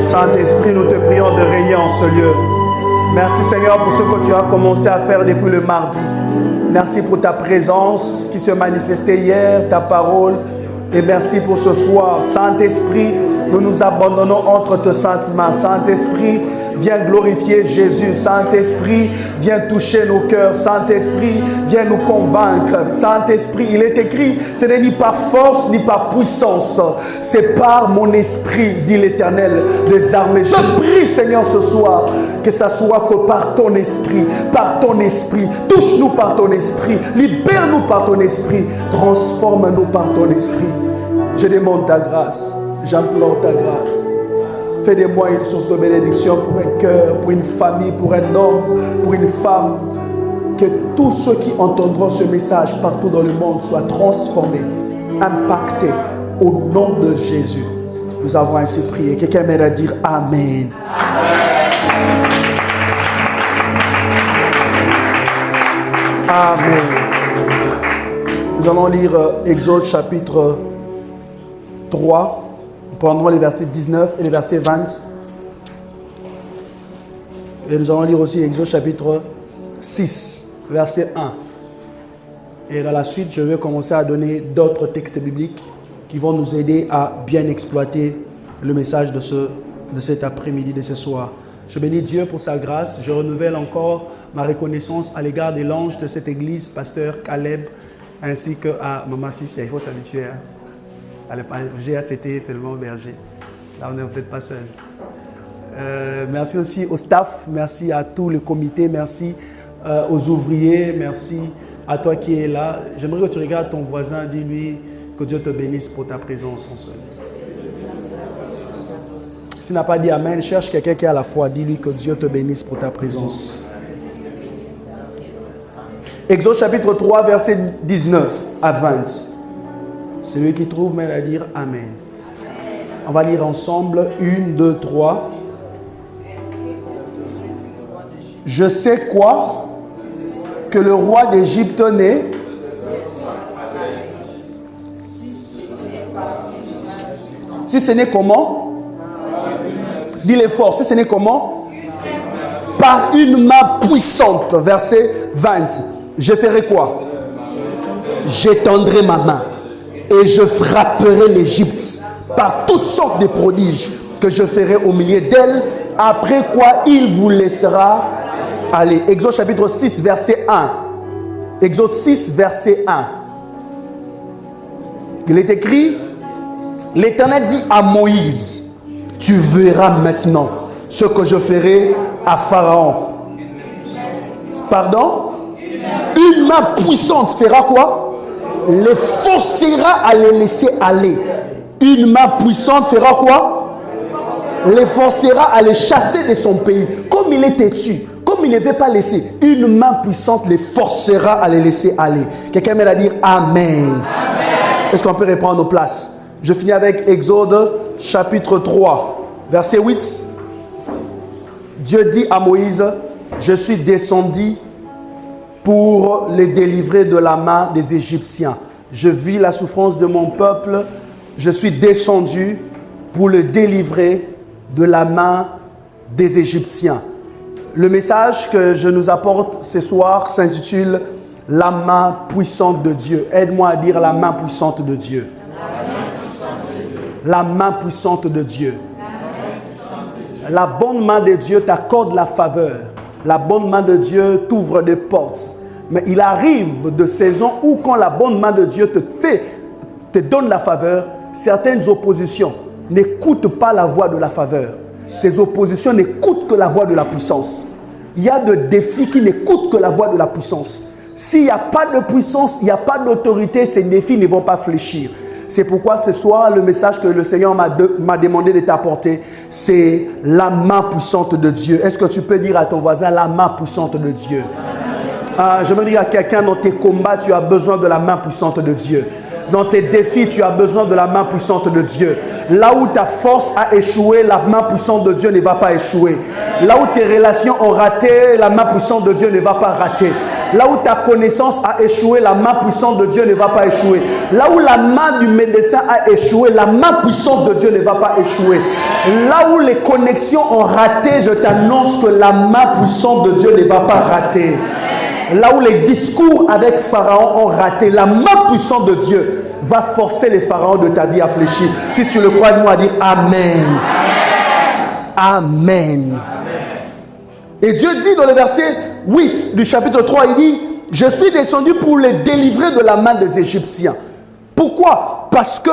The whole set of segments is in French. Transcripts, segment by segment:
Saint-Esprit, nous te prions de régner en ce lieu. Merci Seigneur pour ce que tu as commencé à faire depuis le mardi. Merci pour ta présence qui se manifestait hier, ta parole. Et merci pour ce soir. Saint-Esprit, nous nous abandonnons entre tes saintes mains. Saint-Esprit, viens glorifier Jésus. Saint-Esprit, viens toucher nos cœurs. Saint-Esprit, viens nous convaincre. Saint-Esprit, il est écrit, ce n'est ni par force ni par puissance. C'est par mon esprit, dit l'Éternel des armées. Je prie Seigneur ce soir, que ça soit que par ton esprit, touche-nous par ton esprit, libère-nous par ton esprit, transforme-nous par ton esprit. Je demande ta grâce, j'implore ta grâce. Fais de moi une source de bénédiction pour un cœur, pour une famille, pour un homme, pour une femme. Que tous ceux qui entendront ce message partout dans le monde soient transformés, impactés au nom de Jésus. Nous avons ainsi prié. Quelqu'un m'aide à dire Amen. Amen. Nous allons lire Exode chapitre 3. Nous prendrons les versets 19 et les versets 20. Et nous allons lire aussi Exode chapitre 6, verset 1. Et dans la suite, je vais commencer à donner d'autres textes bibliques qui vont nous aider à bien exploiter le message de cet après-midi, de ce soir. Je bénis Dieu pour sa grâce. Je renouvelle encore ma reconnaissance à l'égard des l'ange de cette église, pasteur Caleb, ainsi qu'à Maman Fifi. Il faut s'habituer. Berger, c'était seulement berger. Là, on n'est peut-être pas seul. Merci aussi au staff, merci à tout le comité, merci aux ouvriers, merci à toi qui es là. J'aimerais que tu regardes ton voisin, dis-lui que Dieu te bénisse pour ta présence en ce lieu. S'il n'a pas dit Amen, cherche quelqu'un qui a la foi, dis-lui que Dieu te bénisse pour ta présence. Exode chapitre 3, verset 19 à 20. Celui qui trouve, mais à dire Amen. On va lire ensemble. 1, 2, 3. Je sais quoi? Que le roi d'Égypte naît. Si ce n'est comment? Dis-le fort. Si ce n'est comment? Par une main puissante. Verset 20. Je ferai quoi? J'étendrai ma main et je frapperai l'Égypte par toutes sortes de prodiges que je ferai au milieu d'elle, après quoi il vous laissera aller. Exode chapitre 6, verset 1. Exode 6, verset 1. Il est écrit, l'Éternel dit à Moïse, tu verras maintenant ce que je ferai à Pharaon. Pardon? Une main puissante fera quoi? Les forcera à les laisser aller. Une main puissante fera quoi? Les forcera à les chasser de son pays. Comme il est têtu, comme il ne veut pas laisser, une main puissante les forcera à les laisser aller. Quelqu'un m'aide à dire Amen. Amen. Est-ce qu'on peut reprendre nos places? Je finis avec Exode chapitre 3, verset 8. Dieu dit à Moïse, je suis descendu pour les délivrer de la main des Égyptiens. Je vis la souffrance de mon peuple. Je suis descendu pour le délivrer de la main des Égyptiens. Le message que je nous apporte ce soir s'intitule « La main puissante de Dieu ». Aide-moi à dire « La main puissante de Dieu ». La main puissante de Dieu. La bonne main de Dieu t'accorde la faveur. La bonne main de Dieu t'ouvre des portes. Mais il arrive de saisons où quand la bonne main de Dieu te donne la faveur, certaines oppositions n'écoutent pas la voix de la faveur. Ces oppositions n'écoutent que la voix de la puissance. Il y a des défis qui n'écoutent que la voix de la puissance. S'il n'y a pas de puissance, il n'y a pas d'autorité, ces défis ne vont pas fléchir. C'est pourquoi ce soir, le message que le Seigneur m'a demandé de t'apporter, c'est la main puissante de Dieu. Est-ce que tu peux dire à ton voisin, la main puissante de Dieu? Je veux dire à quelqu'un, dans tes combats, tu as besoin de la main puissante de Dieu. Dans tes défis, tu as besoin de la main puissante de Dieu. Là où ta force a échoué, la main puissante de Dieu ne va pas échouer. Là où tes relations ont raté, la main puissante de Dieu ne va pas rater. Là où ta connaissance a échoué, la main puissante de Dieu ne va pas échouer. Là où la main du médecin a échoué, la main puissante de Dieu ne va pas échouer. Là où les connexions ont raté, je t'annonce que la main puissante de Dieu ne va pas rater. Là où les discours avec Pharaon ont raté, la main puissante de Dieu va forcer les pharaons de ta vie à fléchir. Si tu le crois, moi, dire Amen. Amen. Et Dieu dit dans le verset 8 du chapitre 3, il dit, je suis descendu pour les délivrer de la main des Égyptiens. Pourquoi? Parce que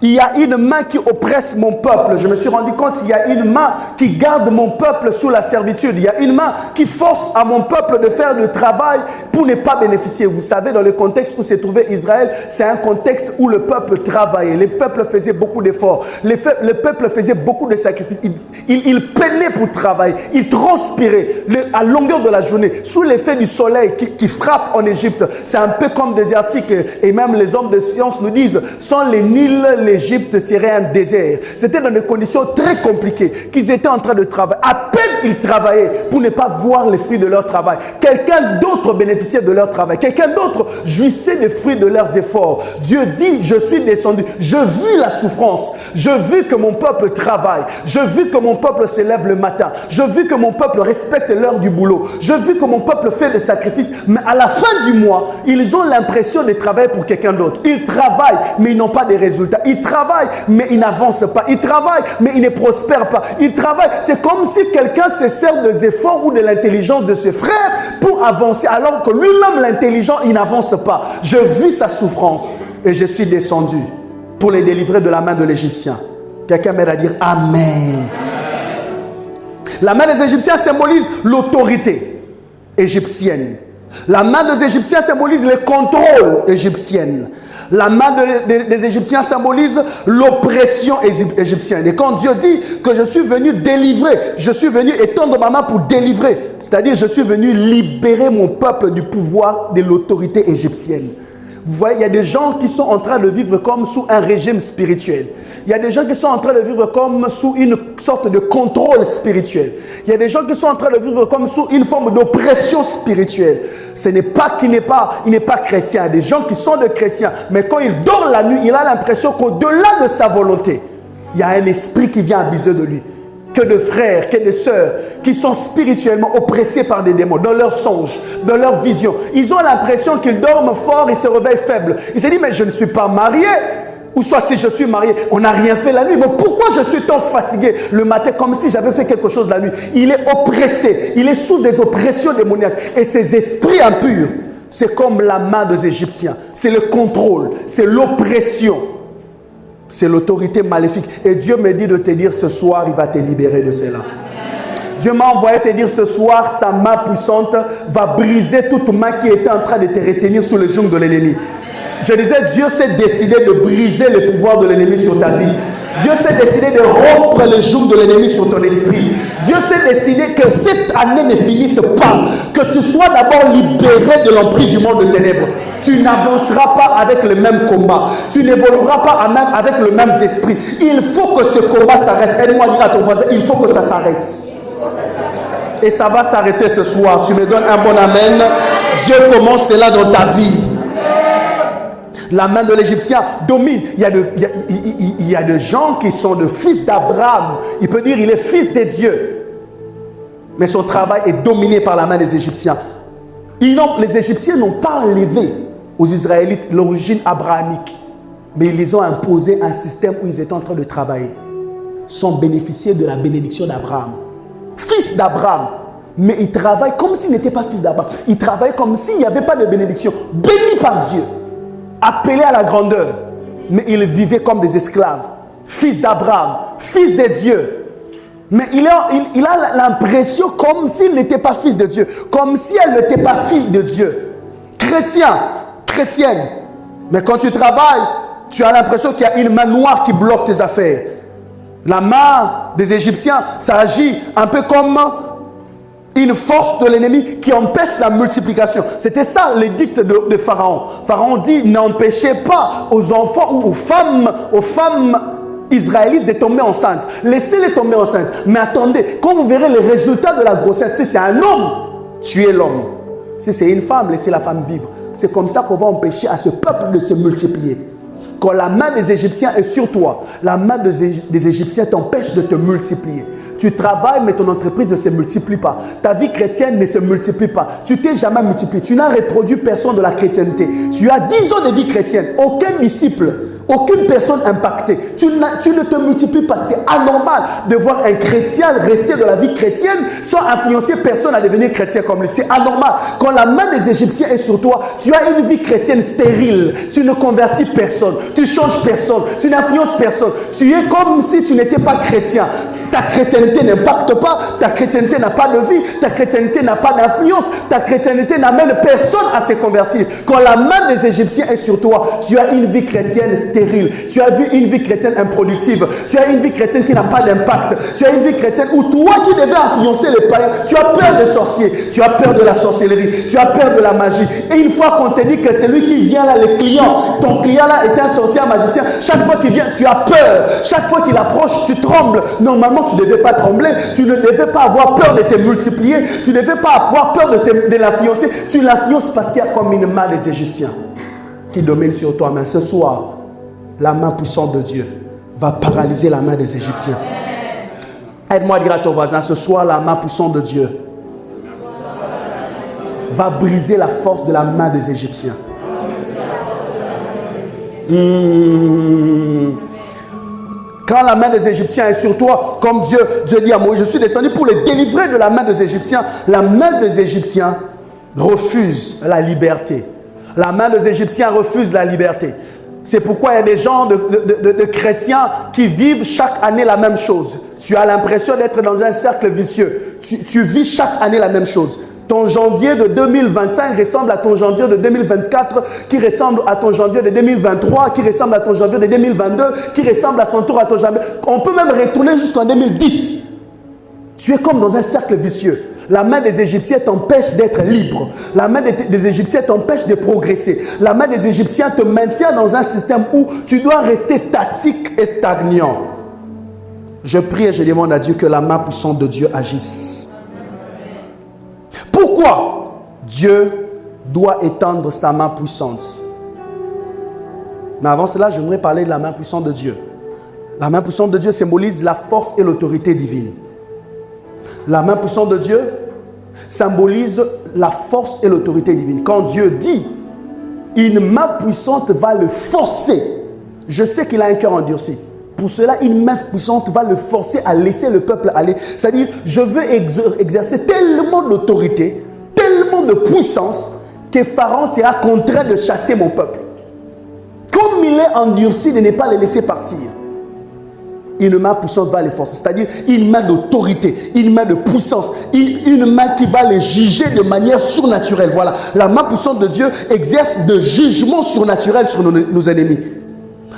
il y a une main qui oppresse mon peuple. Je me suis rendu compte qu'il y a une main qui garde mon peuple sous la servitude. Il y a une main qui force à mon peuple de faire du travail pour ne pas bénéficier. Vous savez, dans le contexte où s'est trouvé Israël, c'est un contexte où le peuple travaillait. Le peuple faisait beaucoup d'efforts. Le peuple faisait beaucoup de sacrifices. Il peinait pour travailler. Il transpirait à longueur de la journée, sous l'effet du soleil qui frappe en Égypte. C'est un peu comme désertique. Et même les hommes de science nous disent, sans les Nils, l'Égypte serait un désert. C'était dans des conditions très compliquées qu'ils étaient en train de travailler. À peine ils travaillaient pour ne pas voir les fruits de leur travail. Quelqu'un d'autre bénéficiait de leur travail. Quelqu'un d'autre jouissait des fruits de leurs efforts. Dieu dit, je suis descendu. Je vis la souffrance. Je vis que mon peuple travaille. Je vis que mon peuple se lève le matin. Je vis que mon peuple respecte l'heure du boulot. Je vis que mon peuple fait des sacrifices. Mais à la fin du mois, ils ont l'impression de travailler pour quelqu'un d'autre. Ils travaillent, mais ils n'ont pas de résultats. Ils travaillent, mais ils n'avancent pas. Ils travaillent, mais ils ne prospèrent pas. Ils travaillent. C'est comme si quelqu'un se sert des efforts ou de l'intelligence de ses frères pour avancer, alors que lui-même, l'intelligent, il n'avance pas. Je vis sa souffrance et je suis descendu pour les délivrer de la main de l'Égyptien. Quelqu'un m'aide à dire Amen. La main des Égyptiens symbolise l'autorité égyptienne. La main des Égyptiens symbolise le contrôle égyptien. La main des Égyptiens symbolise l'oppression égyptienne. Et quand Dieu dit que je suis venu délivrer, je suis venu étendre ma main pour délivrer, c'est-à-dire je suis venu libérer mon peuple du pouvoir de l'autorité égyptienne. Vous voyez, il y a des gens qui sont en train de vivre comme sous un régime spirituel. Il y a des gens qui sont en train de vivre comme sous une sorte de contrôle spirituel. Il y a des gens qui sont en train de vivre comme sous une forme d'oppression spirituelle. Ce n'est pas qu'il n'est pas chrétien. Il y a des gens qui sont des chrétiens, mais quand il dort la nuit, il a l'impression qu'au-delà de sa volonté, il y a un esprit qui vient abuser de lui. Que de frères, que de sœurs qui sont spirituellement oppressés par des démons, dans leurs songes, dans leurs visions. Ils ont l'impression qu'ils dorment fort et se réveillent faibles. Ils se disent, mais je ne suis pas marié. Ou soit si je suis marié, on n'a rien fait la nuit. Mais pourquoi je suis tant fatigué le matin comme si j'avais fait quelque chose la nuit? Il est oppressé. Il est sous des oppressions démoniaques. Et ces esprits impurs, c'est comme la main des Égyptiens. C'est le contrôle, c'est l'oppression. C'est l'autorité maléfique. Et Dieu me dit de te dire ce soir, il va te libérer de cela. Dieu m'a envoyé te dire ce soir, sa main puissante va briser toute main qui était en train de te retenir sous le joug de l'ennemi. Je disais, Dieu s'est décidé de briser le pouvoir de l'ennemi sur ta vie. Dieu s'est décidé de rompre le joug de l'ennemi sur ton esprit. Dieu s'est décidé que cette année ne finisse pas. Que tu sois d'abord libéré de l'emprise du monde de ténèbres. Tu n'avanceras pas avec le même combat. Tu n'évolueras pas avec le même esprit. Il faut que ce combat s'arrête. Aide-moi à dire à ton voisin, il faut que ça s'arrête. Et ça va s'arrêter ce soir. Tu me donnes un bon amen. Dieu commence cela dans ta vie. La main de l'Égyptien domine. Il y a des gens qui sont des fils d'Abraham. Il peut dire qu'il est fils de Dieu. Mais son travail est dominé par la main des Égyptiens. Les Égyptiens n'ont pas enlevé aux Israélites l'origine abrahamique. Mais ils les ont imposé un système où ils étaient en train de travailler. Sans bénéficier de la bénédiction d'Abraham. Fils d'Abraham. Mais ils travaillent comme s'ils n'étaient pas fils d'Abraham. Ils travaillent comme s'il n'y avait pas de bénédiction. Bénis par Dieu. Appelés à la grandeur, mais ils vivaient comme des esclaves, fils d'Abraham, fils de Dieu. Mais il a l'impression comme s'il n'était pas fils de Dieu, comme si elle n'était pas fille de Dieu. Chrétien, chrétienne. Mais quand tu travailles, tu as l'impression qu'il y a une main noire qui bloque tes affaires. La main des Égyptiens, ça agit un peu comme une force de l'ennemi qui empêche la multiplication. C'était ça l'édicte de Pharaon. Pharaon dit, n'empêchez pas aux enfants ou aux femmes israélites de tomber enceintes. Laissez-les tomber enceintes. Mais attendez, quand vous verrez les résultats de la grossesse, si c'est un homme, tuez l'homme. Si c'est une femme, laissez la femme vivre. C'est comme ça qu'on va empêcher à ce peuple de se multiplier. Quand la main des Égyptiens est sur toi, la main des Égyptiens t'empêche de te multiplier. Tu travailles, mais ton entreprise ne se multiplie pas. Ta vie chrétienne ne se multiplie pas. Tu t'es jamais multiplié. Tu n'as reproduit personne de la chrétienté. Tu as 10 ans de vie chrétienne. Aucun disciple, aucune personne impactée. Tu ne te multiplies pas. C'est anormal de voir un chrétien rester de la vie chrétienne sans influencer personne à devenir chrétien comme lui. C'est anormal. Quand la main des Égyptiens est sur toi, tu as une vie chrétienne stérile. Tu ne convertis personne. Tu changes personne. Tu n'influences personne. Tu es comme si tu n'étais pas chrétien. Ta chrétienté n'impacte pas, ta chrétienté n'a pas de vie, ta chrétienté n'a pas d'influence, ta chrétienté n'amène personne à se convertir. Quand la main des Égyptiens est sur toi, tu as une vie chrétienne stérile, tu as une vie chrétienne improductive, tu as une vie chrétienne qui n'a pas d'impact, tu as une vie chrétienne où toi qui devais influencer les païens, tu as peur des sorciers, tu as peur de la sorcellerie, tu as peur de la magie. Et une fois qu'on te dit que celui qui vient là, le client, ton client là est un sorcier, un magicien, chaque fois qu'il vient, tu as peur. Chaque fois qu'il approche, tu trembles. Normalement, tu ne devais pas trembler, tu ne devais pas avoir peur de te multiplier, tu ne devais pas avoir peur de l'influencer. Tu l'influences parce qu'il y a comme une main des Égyptiens qui domine sur toi. Mais ce soir, la main puissante de Dieu va paralyser la main des Égyptiens. Aide-moi à dire à ton voisin, ce soir, la main puissante de Dieu va briser la force de la main des Égyptiens. Quand la main des Égyptiens est sur toi, comme Dieu dit à Moïse, je suis descendu pour les délivrer de la main des Égyptiens. La main des Égyptiens refuse la liberté. La main des Égyptiens refuse la liberté. C'est pourquoi il y a des gens de chrétiens qui vivent chaque année la même chose. Tu as l'impression d'être dans un cercle vicieux. Tu vis chaque année la même chose. Ton janvier de 2025 ressemble à ton janvier de 2024, qui ressemble à ton janvier de 2023, qui ressemble à ton janvier de 2022, qui ressemble à son tour à ton janvier. On peut même retourner jusqu'en 2010. Tu es comme dans un cercle vicieux. La main des Égyptiens t'empêche d'être libre. La main des Égyptiens t'empêche de progresser. La main des Égyptiens te maintient dans un système où tu dois rester statique et stagnant. Je prie et je demande à Dieu que la main puissante de Dieu agisse. Pourquoi Dieu doit étendre sa main puissante? Mais avant cela, j'aimerais parler de la main puissante de Dieu. La main puissante de Dieu symbolise la force et l'autorité divine. La main puissante de Dieu symbolise la force et l'autorité divine. Quand Dieu dit, une main puissante va le forcer. Je sais qu'il a un cœur endurci. Pour cela, une main puissante va le forcer à laisser le peuple aller. C'est-à-dire, je veux exercer tellement d'autorité, tellement de puissance, que Pharaon sera contraint de chasser mon peuple. Comme il est endurci de ne pas les laisser partir. Une main puissante va les forcer. C'est-à-dire, une main d'autorité, une main de puissance, une main qui va les juger de manière surnaturelle. Voilà, la main puissante de Dieu exerce de jugement surnaturel sur nos ennemis.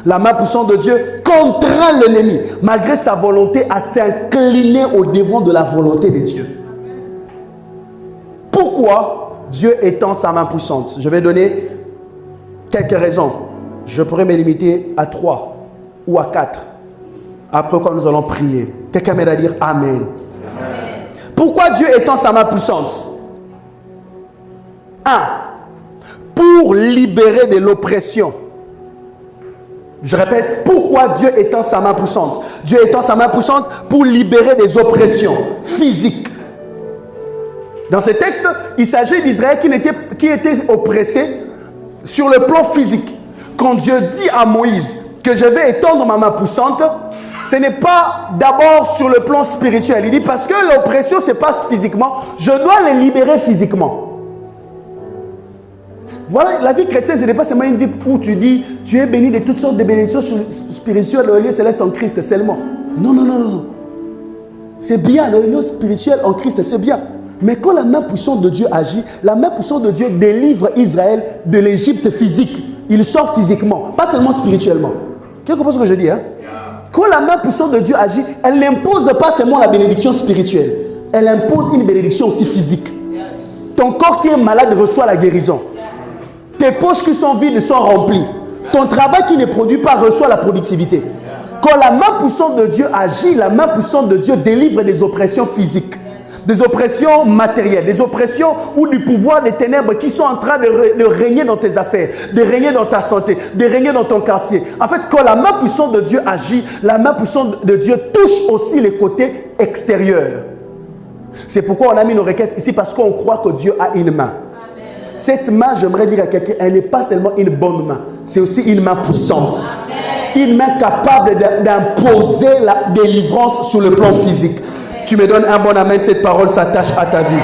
La main puissante de Dieu contraint l'ennemi, malgré sa volonté, à s'incliner au devant de la volonté de Dieu. Pourquoi Dieu étend sa main puissante? Je vais donner quelques raisons. Je pourrais me limiter à 3 ou à 4. Après quoi nous allons prier. Quelqu'un m'aide à dire Amen. Amen. Pourquoi Dieu étend sa main puissante? 1. Pour libérer de l'oppression. Je répète, pourquoi Dieu étend sa main puissante? Dieu étend sa main puissante pour libérer des oppressions physiques. Dans ce texte, il s'agit d'Israël qui était oppressé sur le plan physique. Quand Dieu dit à Moïse que je vais étendre ma main puissante, ce n'est pas d'abord sur le plan spirituel. Il dit parce que l'oppression se passe physiquement, je dois les libérer physiquement. Voilà, la vie chrétienne, ce n'est pas seulement une vie où tu dis, tu es béni de toutes sortes de bénédictions spirituelles, le lieu céleste en Christ seulement. Non, non, non, non. C'est bien, le lieu spirituel en Christ, c'est bien. Mais quand la main puissante de Dieu agit, la main puissante de Dieu délivre Israël de l'Égypte physique. Il sort physiquement, pas seulement spirituellement. Qu'est-ce que je dis, hein? Quand la main puissante de Dieu agit, elle n'impose pas seulement la bénédiction spirituelle. Elle impose une bénédiction aussi physique. Ton corps qui est malade reçoit la guérison. Tes poches qui sont vides sont remplies. Ton travail qui ne produit pas reçoit la productivité. Quand la main puissante de Dieu agit, la main puissante de Dieu délivre des oppressions physiques. des oppressions matérielles, des oppressions ou du pouvoir des ténèbres qui sont en train de régner dans tes affaires, de régner dans ta santé, de régner dans ton quartier. En fait, quand la main puissante de Dieu agit, la main puissante de Dieu touche aussi les côtés extérieurs. C'est pourquoi on a mis nos requêtes ici, parce qu'on croit que Dieu a une main. Cette main, j'aimerais dire à quelqu'un, elle n'est pas seulement une bonne main, c'est aussi une main puissante. Une main capable d'imposer la délivrance sur le plan physique. Tu me donnes un bon amen, cette parole s'attache à ta vie.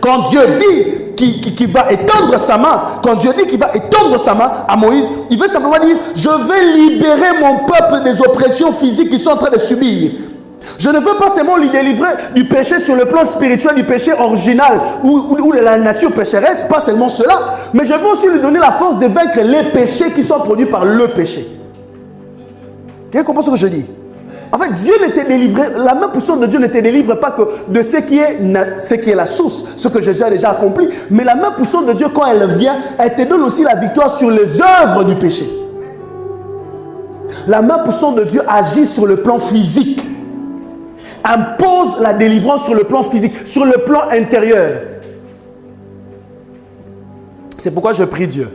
Quand Dieu dit qu'il va étendre sa main, quand Dieu dit qu'il va étendre sa main à Moïse, il veut simplement dire, je vais libérer mon peuple des oppressions physiques qu'ils sont en train de subir. Je ne veux pas seulement lui délivrer du péché sur le plan spirituel, du péché original ou de la nature pécheresse, pas seulement cela, mais je veux aussi lui donner la force de vaincre les péchés qui sont produits par le péché. Quelqu'un comprend ce que je dis? En fait, Dieu ne te délivre, la main puissante de Dieu ne te délivre pas que de ce qui est la source, ce que Jésus a déjà accompli, mais la main puissante de Dieu, quand elle vient, elle te donne aussi la victoire sur les œuvres du péché. La main puissante de Dieu agit sur le plan physique, impose la délivrance sur le plan physique, sur le plan intérieur. C'est pourquoi je prie Dieu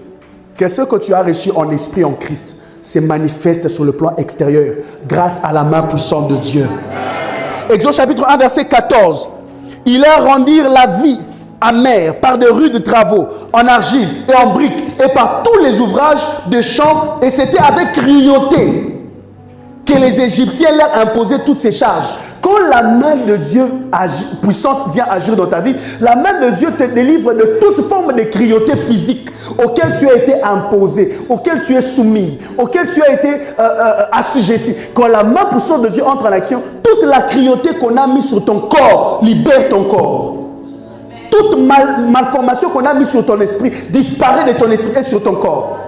que ce que tu as reçu en esprit en Christ se manifeste sur le plan extérieur grâce à la main puissante de Dieu. Exode chapitre 1 verset 14. Il leur rendirent la vie amère par de rudes travaux en argile et en briques et par tous les ouvrages de champs, et c'était avec cruauté que les Égyptiens leur imposaient toutes ces charges. Quand la main de Dieu puissante vient agir dans ta vie, la main de Dieu te délivre de toute forme de cruauté physique auquel tu as été imposé, auquel tu es soumis, auquel tu as été assujetti. Quand la main puissante de Dieu entre en action, toute la cruauté qu'on a mise sur ton corps libère ton corps. Toute malformation qu'on a mise sur ton esprit disparaît de ton esprit et sur ton corps.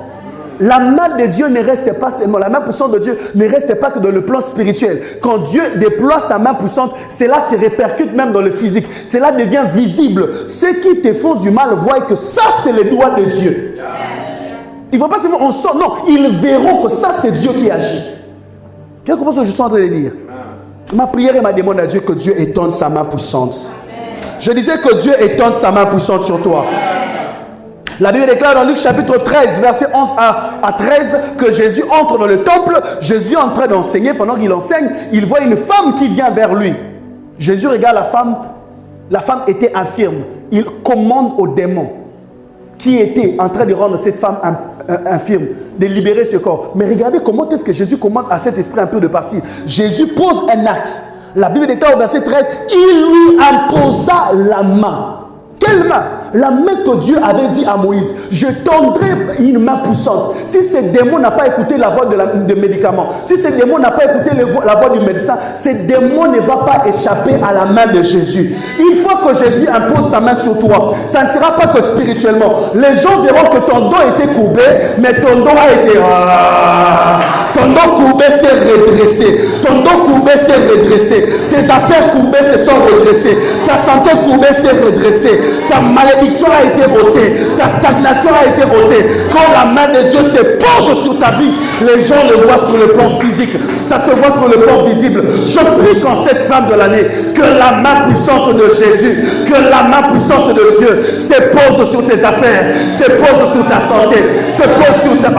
La main de Dieu ne reste pas seulement, la main puissante de Dieu ne reste pas que dans le plan spirituel. Quand Dieu déploie sa main puissante, cela se répercute même dans le physique. Cela devient visible. Ceux qui te font du mal voient que ça, c'est le doigt de Dieu. Il ne faut pas seulement on sort, non, ils verront que ça, c'est Dieu qui agit. Qu'est-ce que je suis en train de dire? Ma prière et ma demande à Dieu que Dieu étende sa main puissante. Je disais que Dieu étende sa main puissante sur toi. La Bible déclare dans Luc chapitre 13, verset 11 à 13, que Jésus entre dans le temple. Jésus est en train d'enseigner. Pendant qu'il enseigne, il voit une femme qui vient vers lui. Jésus regarde la femme. La femme était infirme. Il commande aux démons qui étaient en train de rendre cette femme infirme de libérer ce corps. Mais regardez comment est-ce que Jésus commande à cet esprit un peu de partir. Jésus pose un acte. La Bible déclare au verset 13, il lui imposa la main. Quelle main? La main que Dieu avait dit à Moïse, je tendrai une main puissante. Si ce démon n'a pas écouté la voix de médicament, si ce démon n'a pas écouté la voix du médecin, ce démon ne va pas échapper à la main de Jésus. Une fois que Jésus impose sa main sur toi, ça ne sera pas que spirituellement. Les gens verront que ton dos était courbé, mais ton dos a été... ton dos courbé s'est redressé. Ton dos courbé s'est redressé. Tes affaires courbées se sont redressées. Ta santé courbée s'est redressée. Ta malédiction a été ôtée. Ta stagnation a été ôtée. Quand la main de Dieu se pose sur ta vie, les gens le voient sur le plan physique. Ça se voit sur le plan visible. Je prie qu'en cette fin de l'année, que la main puissante de Jésus, que la main puissante de Dieu se pose sur tes affaires, se pose sur ta santé, se pose sur ta...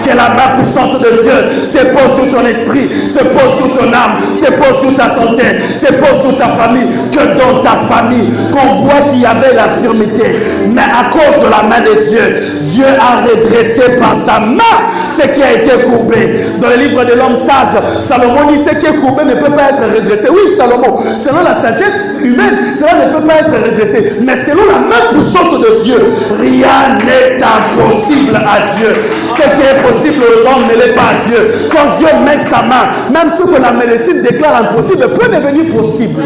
que la main puissante de Dieu se pose sur ton esprit, se pose sur ton âme, se pose sur ta santé, se pose sur ta famille. Que dans ta famille, qu'on voit qu'il y avait l'infirmité, mais à cause de la main de Dieu, Dieu a redressé par sa main ce qui a été courbé. Dans le livre de l'homme sage, Salomon dit ce qui est courbé ne peut pas être redressé. Oui, Salomon, selon la sagesse humaine, cela ne peut pas être redressé, mais selon la main puissante de Dieu, rien n'est impossible à Dieu. Ce qui est possible aux hommes ne l'est pas à Dieu. Quand Dieu met sa main, même ce que la médecine déclare impossible peut devenir possible.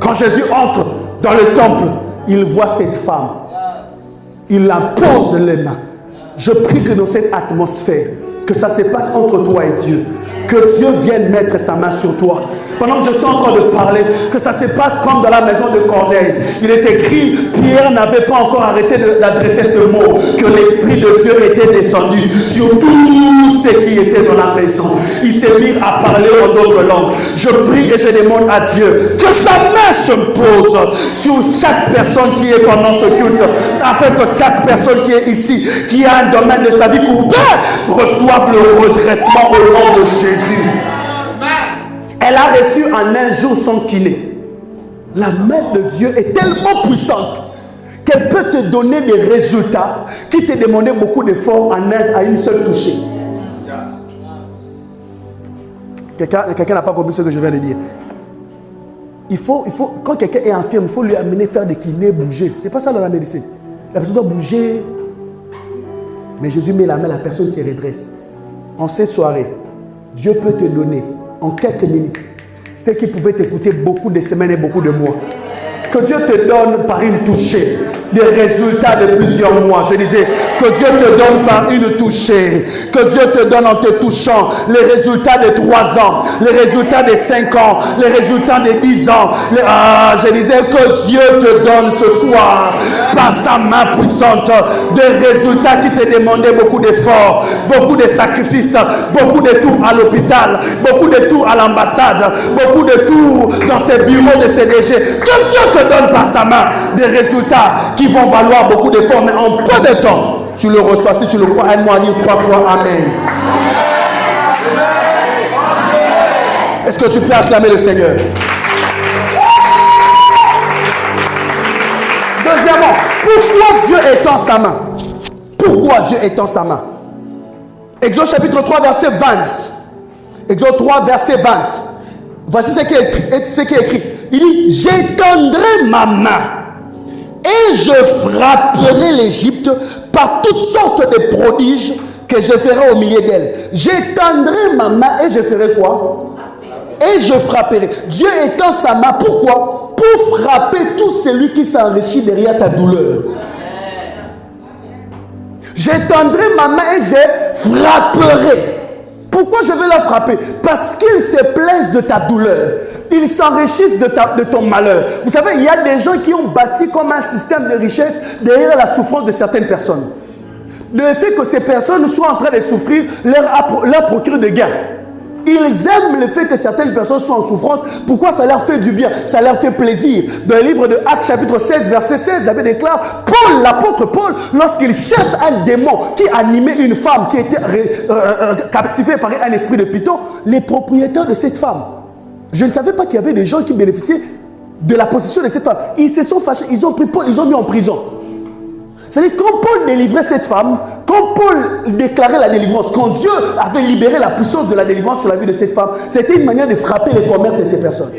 Quand Jésus entre dans le temple, il voit cette femme. Il impose les mains. Je prie que dans cette atmosphère, que ça se passe entre toi et Dieu. Que Dieu vienne mettre sa main sur toi. Pendant que je suis en train de parler, que ça se passe comme dans la maison de Corneille. Il est écrit, Pierre n'avait pas encore arrêté d'adresser ce mot, que l'Esprit de Dieu était descendu sur tous ceux qui étaient dans la maison. Il s'est mis à parler en d'autres langues. Je prie et je demande à Dieu que sa main se pose sur chaque personne qui est pendant ce culte, afin que chaque personne qui est ici, qui a un domaine de sa vie coupé, reçoive le redressement au nom de Jésus. Elle a reçu en un jour son kiné. La main de Dieu est tellement puissante qu'elle peut te donner des résultats qui te demandaient beaucoup d'efforts à une seule touchée. Quelqu'un n'a pas compris ce que je viens de dire. Il faut, quand quelqu'un est infirme, il faut lui amener faire des kinés, bouger. Ce n'est pas ça dans la médecine. La personne doit bouger. Mais Jésus met la main, la personne se redresse. En cette soirée, Dieu peut te donner en quelques minutes ce qui pouvait t'écouter beaucoup de semaines et beaucoup de mois. Que Dieu te donne par une touchée des résultats de plusieurs mois. Je disais, que Dieu te donne par une touchée. Que Dieu te donne en te touchant les résultats de 3 ans, les résultats de 5 ans, les résultats de 10 ans. Je disais, que Dieu te donne ce soir, par sa main puissante, des résultats qui te demandaient beaucoup d'efforts, beaucoup de sacrifices, beaucoup de tours à l'hôpital, beaucoup de tours à l'ambassade, beaucoup de tours dans ces bureaux de CDG. Que Dieu te donne par sa main des résultats qui vont valoir beaucoup d'efforts, mais en peu de temps, tu le reçois. Si tu le crois, aide-moi à dire 3 fois Amen. Est-ce que tu peux acclamer le Seigneur? Deuxièmement, pourquoi Dieu étend sa main? Pourquoi Dieu étend sa main? Exode chapitre 3, verset 20. Exode 3, verset 20. Voici ce qui est écrit. Il dit, j'étendrai ma main et je frapperai l'Égypte par toutes sortes de prodiges que je ferai au milieu d'elle. J'étendrai ma main et je ferai quoi? Et je frapperai. Dieu étend sa main. Pourquoi? Pour frapper tout celui qui s'enrichit derrière ta douleur. J'étendrai ma main et je frapperai. Pourquoi je vais la frapper? Parce qu'ils se plaisent de ta douleur. Ils s'enrichissent de ton malheur. Vous savez, il y a des gens qui ont bâti comme un système de richesse derrière la souffrance de certaines personnes. Le fait que ces personnes soient en train de souffrir leur procure des gains. Ils aiment le fait que certaines personnes soient en souffrance. Pourquoi? Ça leur fait du bien, ça leur fait plaisir. Dans le livre de Actes chapitre 16, verset 16, la Bible déclare, Paul, l'apôtre Paul, lorsqu'il chasse un démon qui animait une femme qui était captivée par un esprit de python, les propriétaires de cette femme, je ne savais pas qu'il y avait des gens qui bénéficiaient de la possession de cette femme. Ils se sont fâchés, ils ont pris Paul, ils ont mis en prison. C'est-à-dire, quand Paul délivrait cette femme, quand Paul déclarait la délivrance, quand Dieu avait libéré la puissance de la délivrance sur la vie de cette femme, c'était une manière de frapper le commerce de ces personnes.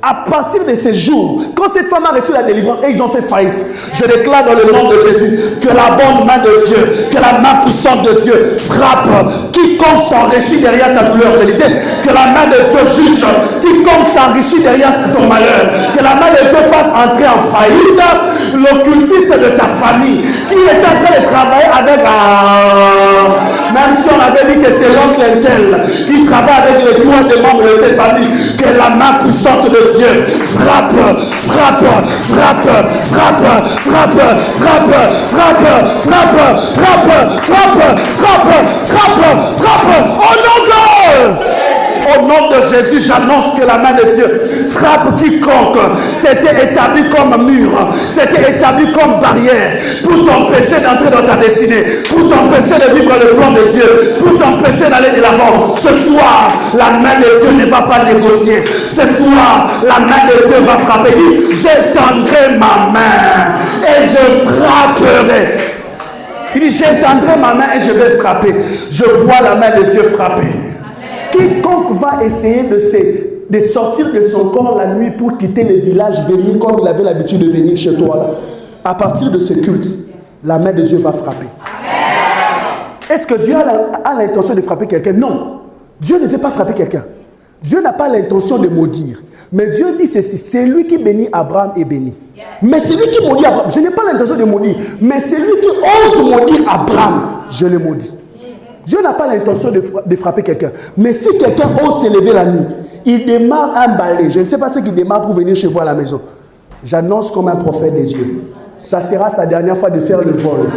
À partir de ces jours, quand cette femme a reçu la délivrance et ils ont fait faillite, je déclare dans le nom de Jésus que la bonne main de Dieu, que la main puissante de Dieu frappe quiconque s'enrichit derrière ta douleur. Je disais que la main de Dieu juge quiconque s'enrichit derrière ton malheur. Que la main de Dieu fasse entrer en faillite l'occultiste de ta famille qui était en train de travailler avec même si on avait dit que c'est l'oncle Intel qui travaille avec les trois des membres de cette famille, que la main puissante de Dieu frappe, frappe, frappe, frappe, frappe, frappe, frappe, frappe, frappe, frappe, frappe, frappe, frappe, au nom de Jésus, j'annonce que la main de Dieu frappe quiconque s'était établi comme mur, s'était établi comme barrière pour t'empêcher d'entrer dans ta destinée, pour t'empêcher de vivre le plan de Dieu, pour t'empêcher d'aller de l'avant. Ce soir, la main de Dieu ne va pas négocier. Ce soir, la main de Dieu va frapper. Il dit, j'étendrai ma main et je frapperai. Il dit, j'étendrai ma main et je vais frapper. Je vois la main de Dieu frapper. Quiconque va essayer de sortir de son corps la nuit pour quitter le village, venir comme il avait l'habitude de venir chez toi là, à partir de ce culte, la main de Dieu va frapper. Est-ce que Dieu a l'intention de frapper quelqu'un? Non. Dieu ne veut pas frapper quelqu'un. Dieu n'a pas l'intention de maudire. Mais Dieu dit ceci, c'est lui qui bénit Abraham est béni. Mais celui qui maudit Abraham, je n'ai pas l'intention de maudire, mais celui qui ose maudire Abraham, je le maudis. Dieu n'a pas l'intention de frapper quelqu'un. Mais si quelqu'un ose s'élever la nuit, il démarre un balai. Je ne sais pas ce qu'il démarre pour venir chez moi à la maison. J'annonce comme un prophète de Dieu. Ça sera sa dernière fois de faire le vol.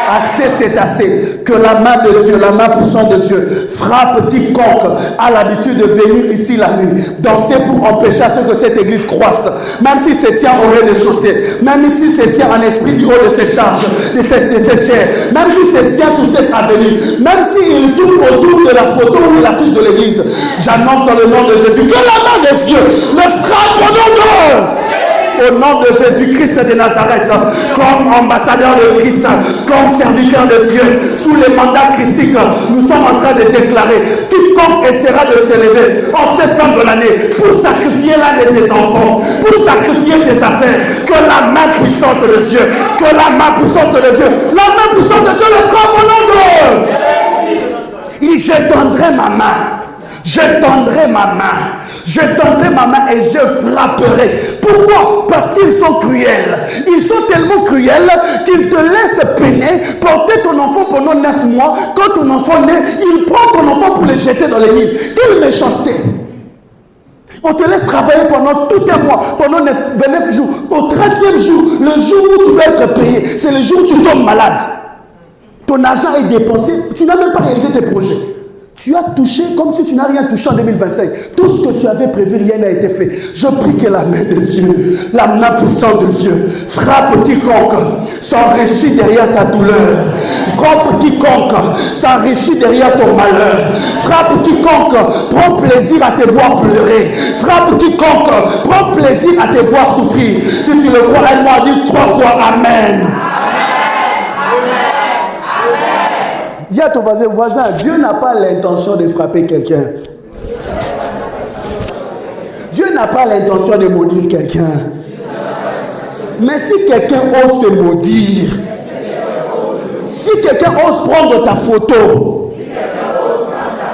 Assez, c'est assez. Que la main de Dieu, la main puissante de Dieu, frappe quiconque a l'habitude de venir ici la nuit, danser pour empêcher à ce que cette église croisse. Même s'il se tient au rez-de-chaussée, même s'il se tient en esprit du haut de cette charge, de cette chair, même s'il se tient sur cette avenue, même s'il tourne autour de la photo ou de l'affiche de l'église, j'annonce dans le nom de Jésus que la main de Dieu le frappe au nom de... Au nom de Jésus-Christ de Nazareth, comme ambassadeur de Christ, comme serviteur de Dieu, sous les mandats christiques, nous sommes en train de déclarer quiconque essaiera de s'élever en cette fin de l'année pour sacrifier l'un de tes enfants, pour sacrifier tes affaires, que la main puissante de Dieu, que la main puissante de Dieu, la main puissante de Dieu le frappe au nom de... Il dit, je tendrai ma main, je tendrai ma main. Je tendrai ma main et je frapperai. Pourquoi? Parce qu'ils sont cruels. Ils sont tellement cruels qu'ils te laissent peiner, porter ton enfant pendant 9 mois. Quand ton enfant naît, il prend ton enfant pour le jeter dans les mines. Quelle méchanceté! On te laisse travailler pendant tout un mois, pendant 29 jours. Au 30e jour, le jour où tu dois être payé, c'est le jour où tu tombes malade. Ton argent est dépensé, tu n'as même pas réalisé tes projets. Tu as touché comme si tu n'as rien touché en 2025. Tout ce que tu avais prévu, rien n'a été fait. Je prie que la main de Dieu, la main puissante de Dieu, frappe quiconque s'enrichit derrière ta douleur. Frappe quiconque s'enrichit derrière ton malheur. Frappe quiconque prend plaisir à te voir pleurer. Frappe quiconque prend plaisir à te voir souffrir. Si tu le crois, aide-moi à dire 3 fois Amen. Dis à ton voisin, Dieu n'a pas l'intention de frapper quelqu'un. Dieu n'a pas l'intention de maudire quelqu'un. Mais si quelqu'un ose te maudire, si quelqu'un ose prendre ta photo,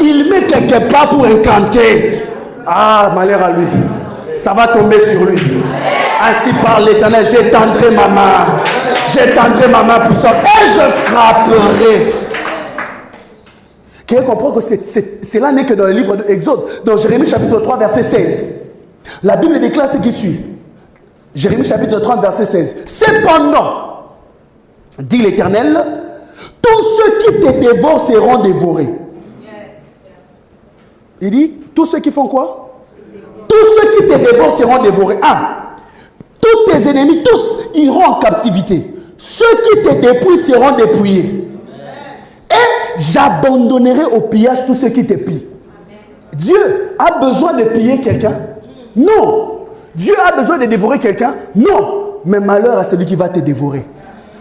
il met quelque part pour incanter. Ah, malheur à lui. Ça va tomber sur lui. Ainsi parle l'Éternel, j'étendrai ma main. J'étendrai ma main puissante et je frapperai. Quelqu'un comprend que cela n'est que dans le livre de Exode, dans Jérémie chapitre 3, verset 16. La Bible déclare ce qui suit. Jérémie chapitre 30, verset 16. Cependant, dit l'Éternel, tous ceux qui te dévorent seront dévorés. Il dit, tous ceux qui font quoi? Tous ceux qui te dévorent seront dévorés. Tous tes ennemis, tous iront en captivité. Ceux qui te dépouillent seront dépouillés. Et j'abandonnerai au pillage tous ceux qui te pillent. Dieu a besoin de piller quelqu'un? Non. Dieu a besoin de dévorer quelqu'un? Non. Mais malheur à celui qui va te dévorer.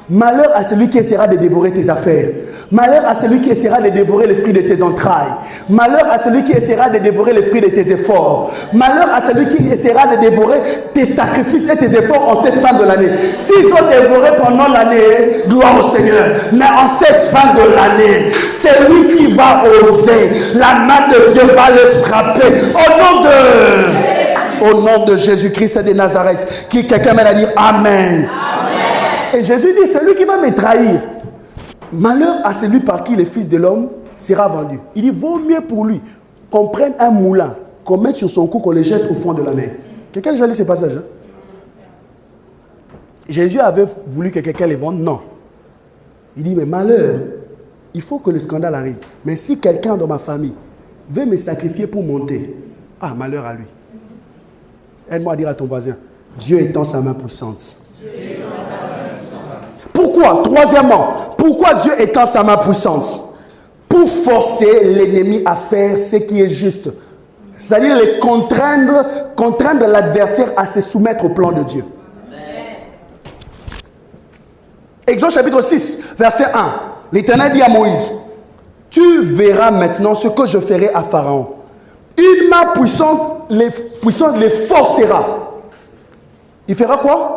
Malheur à celui qui essaiera de dévorer tes affaires. Malheur à celui qui essaiera de dévorer les fruits de tes entrailles. Malheur à celui qui essaiera de dévorer les fruits de tes efforts. Malheur à celui qui essaiera de dévorer tes sacrifices et tes efforts en cette fin de l'année. S'ils ont dévoré pendant l'année, gloire au Seigneur. Mais en cette fin de l'année, c'est lui qui va oser. La main de Dieu va le frapper. Au nom de Jésus-Christ de Nazareth. Qui quelqu'un m'a dit Amen. Et Jésus dit, celui qui va me trahir, malheur à celui par qui le Fils de l'homme sera vendu. Il dit, vaut mieux pour lui qu'on prenne un moulin, qu'on mette sur son cou, qu'on le jette au fond de la mer. Quelqu'un a déjà lu ce passage? Jésus avait voulu que quelqu'un les vende? Non. Il dit, mais malheur, il faut que le scandale arrive. Mais si quelqu'un dans ma famille veut me sacrifier pour monter, malheur à lui. Aide-moi à dire à ton voisin, Dieu étend sa main puissante. Pourquoi? Troisièmement, pourquoi Dieu étend sa main puissante? Pour forcer l'ennemi à faire ce qui est juste. C'est-à-dire les contraindre l'adversaire à se soumettre au plan de Dieu. Exode chapitre 6, verset 1. L'Éternel dit à Moïse, tu verras maintenant ce que je ferai à Pharaon. Une main puissante les forcera. Il fera quoi?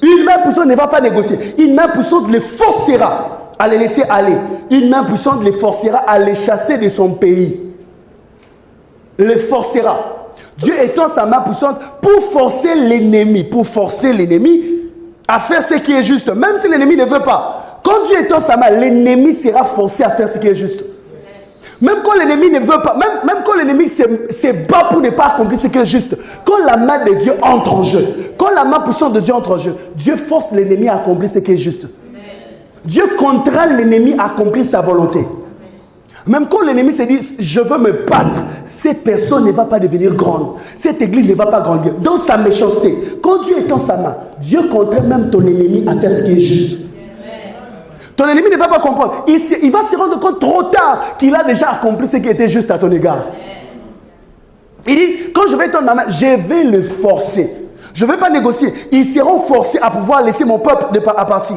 Une main puissante ne va pas négocier. Une main puissante les forcera à les laisser aller. Une main puissante les forcera à les chasser de son pays. Les forcera. Dieu étend sa main puissante pour forcer l'ennemi à faire ce qui est juste, même si l'ennemi ne veut pas. Quand Quand Dieu étend sa main, l'ennemi sera forcé à faire ce qui est juste. Même quand l'ennemi ne veut pas, même quand l'ennemi se bat pour ne pas accomplir ce qui est juste, quand la main de Dieu entre en jeu, quand la main puissante de Dieu entre en jeu, Dieu force l'ennemi à accomplir ce qui est juste. Dieu contraint l'ennemi à accomplir sa volonté. Même quand l'ennemi se dit, je veux me battre, cette personne ne va pas devenir grande, cette église ne va pas grandir. Dans sa méchanceté, quand Dieu étend sa main, Dieu contraint même ton ennemi à faire ce qui est juste. Ton ennemi ne va pas comprendre. Il va se rendre compte trop tard qu'il a déjà accompli ce qui était juste à ton égard. Il dit, quand je vais étendre ma main, je vais le forcer. Je ne vais pas négocier. Ils seront forcés à pouvoir laisser mon peuple à partir.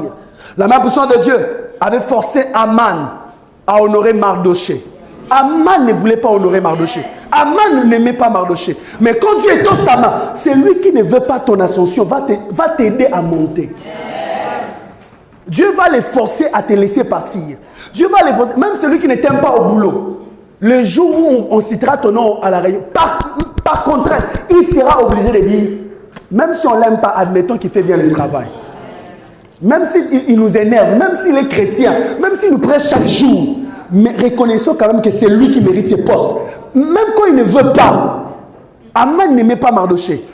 La main puissante de Dieu avait forcé Aman à honorer Mardoché. Aman ne voulait pas honorer Mardoché. Aman n'aimait pas Mardoché. Mais quand Dieu étend sa main, c'est lui qui ne veut pas ton ascension, va t'aider à monter. Dieu va les forcer à te laisser partir. Dieu va les forcer, même celui qui ne t'aime pas au boulot. Le jour où on citera ton nom à la réunion, par contrainte, il sera obligé de dire, même si on ne l'aime pas, admettons qu'il fait bien le travail. Même s'il nous énerve, même s'il est chrétien, même s'il nous prêche chaque jour, mais reconnaissons quand même que c'est lui qui mérite ses postes. Même quand il ne veut pas. Aman n'aimait pas Mardoché.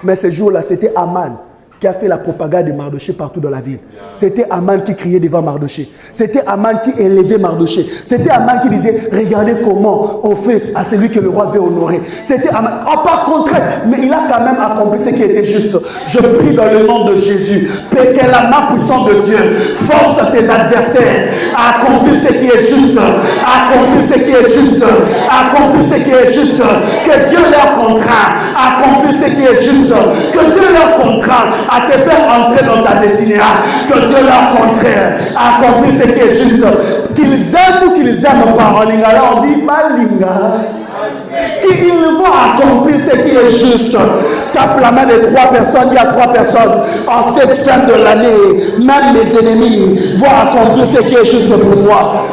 Mais ce jour-là, c'était Aman qui a fait la propagande de Mardoché partout dans la ville. C'était Aman qui criait devant Mardoché. C'était Aman qui élevait Mardoché. C'était Aman qui disait, regardez comment on fait à celui que le roi veut honorer. C'était Aman, par contrainte, mais il a quand même accompli ce qui était juste. Je prie dans le nom de Jésus, que la main puissante de Dieu force tes adversaires à accomplir ce qui est juste, à accomplir ce qui est juste, à accomplir ce qui est juste. Que Dieu leur contraint à accomplir ce qui est juste. Que Dieu leur contraint à te faire entrer dans ta destinée. Que Dieu leur contraire à accomplir ce qui est juste. Qu'ils aiment ou qu'ils n'aiment pas. En lingala, on dit balinga. Qu'ils vont accomplir ce qui est juste. Tape la main de 3 personnes. Il y a 3 personnes. En cette fin de l'année, même mes ennemis vont accomplir ce qui est juste pour moi.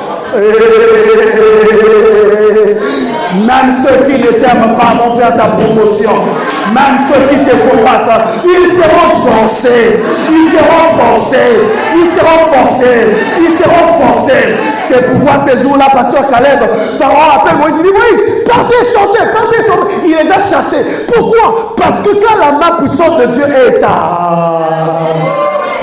Même ceux qui ne t'aiment pas vont faire ta promotion. Même ceux qui te combattent, ils seront forcés. Ils seront forcés. Ils seront forcés. Ils seront forcés. C'est pourquoi ces jours-là, pasteur Caleb, Pharaon appelle Moïse. Il dit, Moïse, partez, sortez, partez, sortez. Il les a chassés. Pourquoi? Parce que quand la main puissante de Dieu est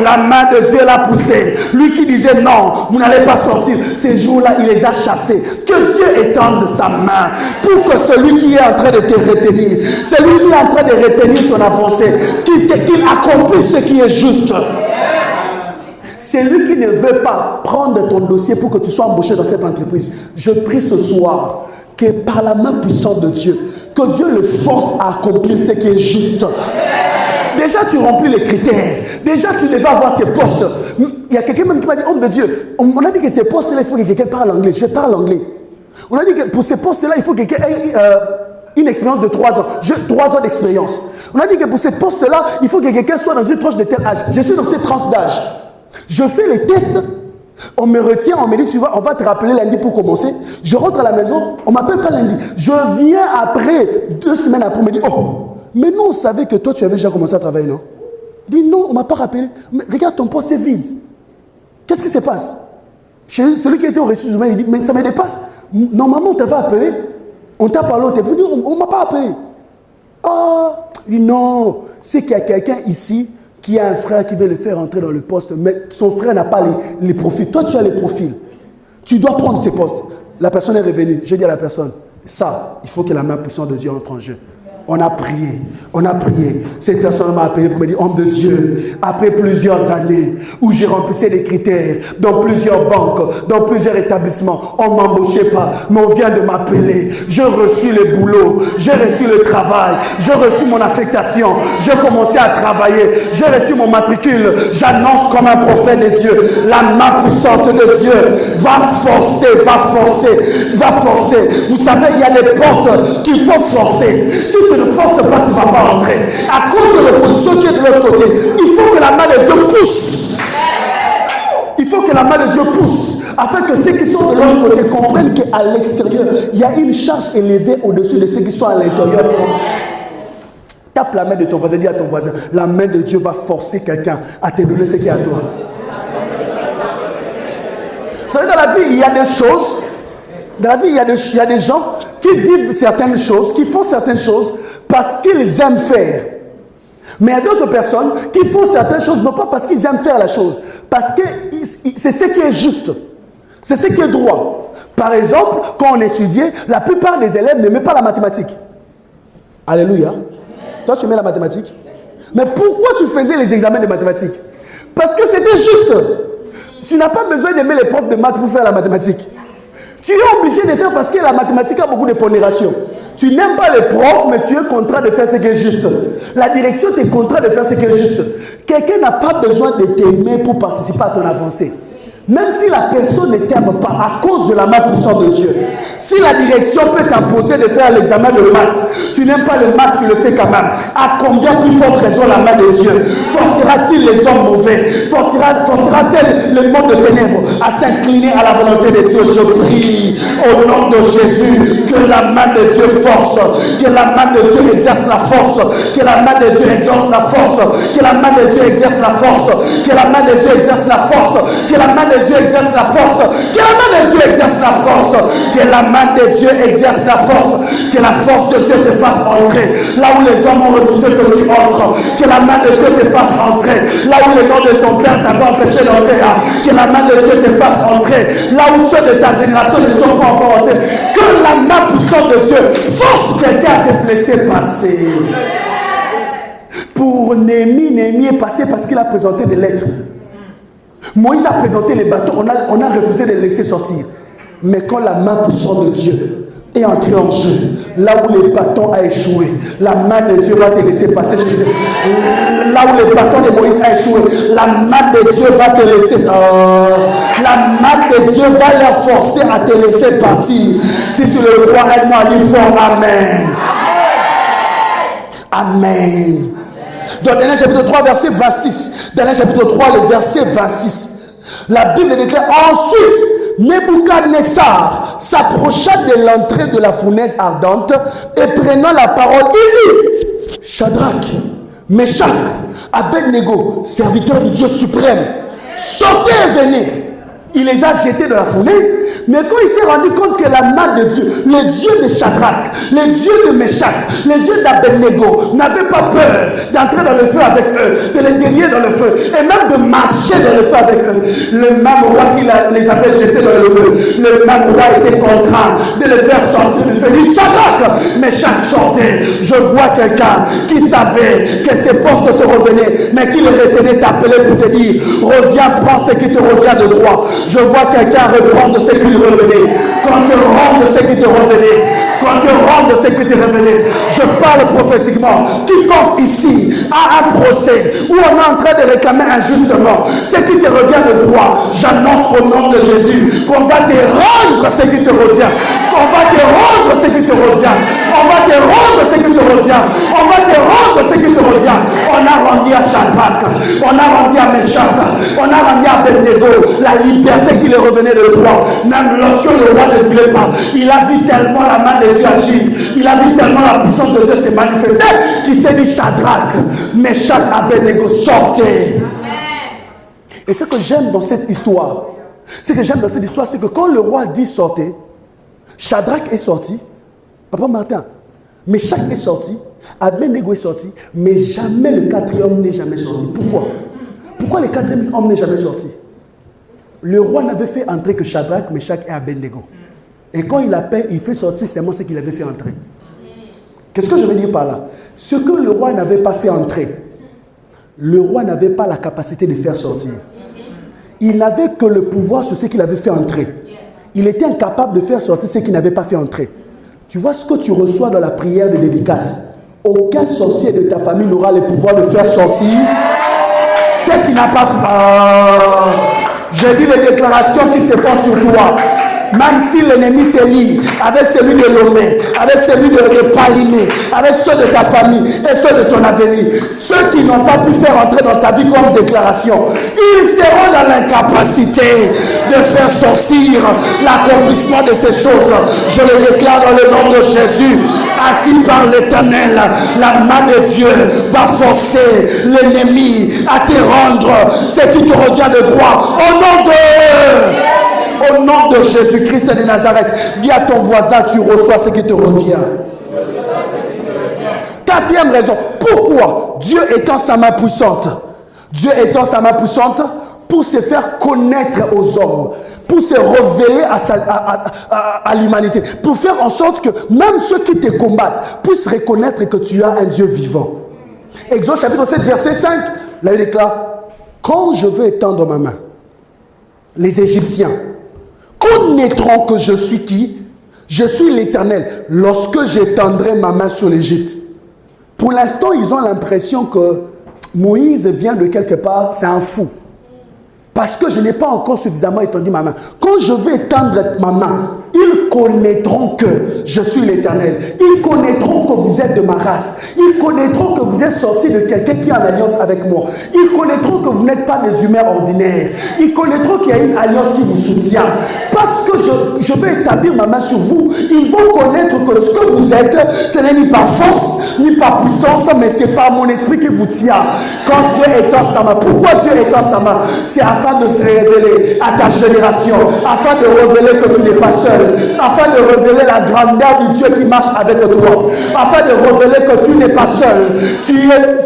la main de Dieu l'a poussé. Lui qui disait non, vous n'allez pas sortir. Ces jours-là, il les a chassés. Que Dieu étende sa main pour que celui qui est en train de te retenir, celui qui est en train de retenir ton avancée, qu'il accomplisse ce qui est juste. C'est lui qui ne veut pas prendre ton dossier pour que tu sois embauché dans cette entreprise. Je prie ce soir que par la main puissante de Dieu, que Dieu le force à accomplir ce qui est juste. Déjà, tu remplis les critères. Déjà, tu devais avoir ces postes. Il y a quelqu'un même qui m'a dit, homme de Dieu, on a dit que ces postes-là, il faut que quelqu'un parle anglais. Je parle anglais. On a dit que pour ces postes-là, il faut que quelqu'un ait une expérience de 3 ans. 3 ans d'expérience. On a dit que pour ces postes-là, il faut que quelqu'un soit dans une tranche de tel âge. Je suis dans cette tranche d'âge. Je fais les tests. On me retient, on me dit, tu vois, on va te rappeler lundi pour commencer. Je rentre à la maison, on ne m'appelle pas lundi. Je viens après, 2 semaines après, on me dit, oh, mais nous, on savait que toi, tu avais déjà commencé à travailler, non? Il dit, non, on ne m'a pas rappelé. Mais regarde, ton poste est vide. Qu'est-ce qui se passe? Celui qui était au ressources humaines, il dit, mais ça me dépasse. Normalement, on t'avait appelé. On t'a parlé au téléphone, on ne m'a pas appelé. Ah, il dit, non, c'est qu'il y a quelqu'un ici qui a un frère qui veut le faire entrer dans le poste, mais son frère n'a pas les profils. Toi, tu as les profils. Tu dois prendre ces postes. La personne est revenue. Je dis à la personne, ça, il faut que la main puissante de Dieu entre en jeu. On a prié, on a prié. Cette personne m'a appelé pour me dire, homme de Dieu, après plusieurs années où j'ai remplissé les critères dans plusieurs banques, dans plusieurs établissements, on ne m'embauchait pas, mais on vient de m'appeler. J'ai reçu le boulot, j'ai reçu le travail, j'ai reçu mon affectation, j'ai commencé à travailler, j'ai reçu mon matricule. J'annonce comme un prophète de Dieu, la main puissante de Dieu va forcer, va forcer, va forcer. Vous savez, il y a des portes qu'il faut forcer. Si tu ne forces pas, tu ne vas pas entrer. À cause de l'opposition qui est de l'autre côté, il faut que la main de Dieu pousse. Il faut que la main de Dieu pousse, afin que ceux qui sont de l'autre côté comprennent qu'à l'extérieur, il y a une charge élevée au-dessus de ceux qui sont à l'intérieur. Tape la main de ton voisin, dis à ton voisin, la main de Dieu va forcer quelqu'un à te donner ce qui est à toi. Vous savez, dans la vie, il y a des choses. Dans la vie, il y a des gens qui vivent certaines choses, qui font certaines choses parce qu'ils aiment faire. Mais il y a d'autres personnes qui font certaines choses, non pas parce qu'ils aiment faire la chose, parce que c'est ce qui est juste. C'est ce qui est droit. Par exemple, quand on étudiait, la plupart des élèves n'aimaient pas la mathématique. Alléluia. Toi, tu aimais la mathématique? Mais pourquoi tu faisais les examens de mathématiques? Parce que c'était juste. Tu n'as pas besoin d'aimer les profs de maths pour faire la mathématique. Tu es obligé de faire parce que la mathématique a beaucoup de pondération. Tu n'aimes pas les profs, mais tu es contraint de faire ce qui est juste. La direction t'est contraint de faire ce qui est juste. Quelqu'un n'a pas besoin de t'aimer pour participer à ton avancée. Même si la personne ne t'aime pas à cause de la main puissante de Dieu. Si la direction peut t'imposer de faire l'examen de maths, tu n'aimes pas le maths, tu le fais quand même. À combien plus forte raison la main de Dieu forcera-t-il les hommes mauvais? Forcera-t-elle le monde de ténèbres à s'incliner à la volonté de Dieu? Je prie au nom de Jésus que la main de Dieu force, que la main de Dieu exerce la force, que la main de Dieu exerce la force, que la main de Dieu exerce la force, que la main de Dieu exerce la force, que la main de Dieu exerce la force, que la main de Dieu exerce la force, que la main de Dieu exerce la force, que la force de Dieu te fasse entrer là où les hommes ont refusé que tu entres, que la main de Dieu te fasse entrer là où le nom de ton père t'avait empêché d'entrer, que la main de Dieu te fasse entrer là où ceux de ta génération ne sont pas encore entrés, que la main puissante de Dieu force quelqu'un à te laisser passer. Pour Néhémie est passé parce qu'il a présenté des lettres. Moïse a présenté les bateaux, on a refusé de les laisser sortir. Mais quand la main puissante de Dieu est entrée en jeu, là où le bâton a échoué, la main de Dieu va te laisser passer. Je disais, là où le bâton de Moïse a échoué, la main de Dieu va te laisser. La main de Dieu va la forcer à te laisser partir. Si tu le crois, aide-moi à dire fort Amen. Amen. Dans Daniel chapitre 3, verset 26. Daniel chapitre 3, le verset 26. La Bible déclare ensuite, Nebuchadnezzar s'approcha de l'entrée de la fournaise ardente et prenant la parole, il dit, Shadrach, Meshach, Abednego, serviteurs du Dieu suprême, sortez et venez. Il les a jetés dans la fournaise, mais quand il s'est rendu compte que la main de Dieu, le Dieu de Shadrach, le Dieu de Meshach, le Dieu d'Abednego n'avait pas peur d'entrer dans le feu avec eux, de les délier dans le feu et même de marcher dans le feu avec eux. Le même roi qui les avait jetés dans le feu, le même roi était contraint de les faire sortir du feu. Il dit Shadrach, Meshach, sortez. Je vois quelqu'un qui savait que ses postes te revenaient, mais qui le retenait t'appeler pour te dire reviens, prends ce qui te revient de droit. Je vois quelqu'un reprendre ce qui lui revenait. Quand te rendre ce qui te revenait. Quand te rendre ce qui te revenait. Je parle prophétiquement. Quiconque ici a un procès où on est en train de réclamer injustement ce qui te revient de droit, j'annonce au nom de Jésus qu'on va te rendre ce qui te revient. On va te rendre ce qui te revient. On va te rendre ce qui te revient. On va te rendre ce qui te revient. On a rendu à Shadrach, on a rendu à Meshach, on a rendu à Abednego la liberté qui leur revenait de droit. Même lorsque le roi ne voulait pas, il a vu tellement la main de Dieu agir, il a vu tellement la puissance de Dieu se manifester, qu'il s'est dit Shadrach, Meshach, Abednego, sortez. Et ce que j'aime dans cette histoire, c'est que quand le roi dit sortez, Shadrach est sorti, Papa Martin, Meshach est sorti, Abednego est sorti, mais jamais le quatrième homme n'est jamais sorti. Pourquoi? Pourquoi le quatrième homme n'est jamais sorti? Le roi n'avait fait entrer que Shadrach, Meshach et Abednego. Et quand il appelle, il fait sortir seulement ce qu'il avait fait entrer. Qu'est-ce que je veux dire par là? Ce que le roi n'avait pas fait entrer, le roi n'avait pas la capacité de faire sortir. Il n'avait que le pouvoir sur ce qu'il avait fait entrer. Il était incapable de faire sortir ce qu'il n'avait pas fait entrer. Tu vois ce que tu reçois dans la prière de dédicace. Aucun sorcier de ta famille n'aura le pouvoir de faire sortir ce qui n'a pas fait. J'ai dit les déclarations qui se font sur toi. Même si l'ennemi se lie avec celui de Lomé, avec celui de Palimé, avec ceux de ta famille et ceux de ton avenir, ceux qui n'ont pas pu faire entrer dans ta vie comme déclaration, ils seront dans l'incapacité de faire sortir l'accomplissement de ces choses. Je le déclare dans le nom de Jésus. Ainsi par l'Éternel, la main de Dieu va forcer l'ennemi à te rendre ce qui te revient de droit. Au nom de Au nom de Jésus-Christ de Nazareth, dis à ton voisin, tu reçois ce qui te revient. Quatrième raison, pourquoi Dieu étend sa main puissante? Dieu étend sa main puissante pour se faire connaître aux hommes, pour se révéler à l'humanité, pour faire en sorte que même ceux qui te combattent puissent reconnaître que tu as un Dieu vivant. Exode chapitre 7, verset 5, là il déclare, quand je veux étendre ma main, les Égyptiens connaîtront que je suis qui? Je suis l'Éternel lorsque j'étendrai ma main sur l'Égypte. Pour l'instant, ils ont l'impression que Moïse vient de quelque part, c'est un fou. Parce que je n'ai pas encore suffisamment étendu ma main. Quand je vais étendre ma main, ils connaîtront que je suis l'Éternel. Ils connaîtront que vous êtes de ma race. Ils connaîtront que vous êtes sortis de quelqu'un qui est en alliance avec moi. Ils connaîtront que vous n'êtes pas des humains ordinaires. Ils connaîtront qu'il y a une alliance qui vous soutient. Parce que je vais établir ma main sur vous, ils vont connaître que ce que vous êtes, ce n'est ni par force, ni par puissance, mais c'est par mon esprit qui vous tient. Quand Dieu étend sa main, pourquoi Dieu étend sa main? C'est afin de se révéler à ta génération, afin de révéler que tu n'es pas seul, afin de révéler la grandeur du Dieu qui marche avec toi, afin de révéler que tu n'es pas seul.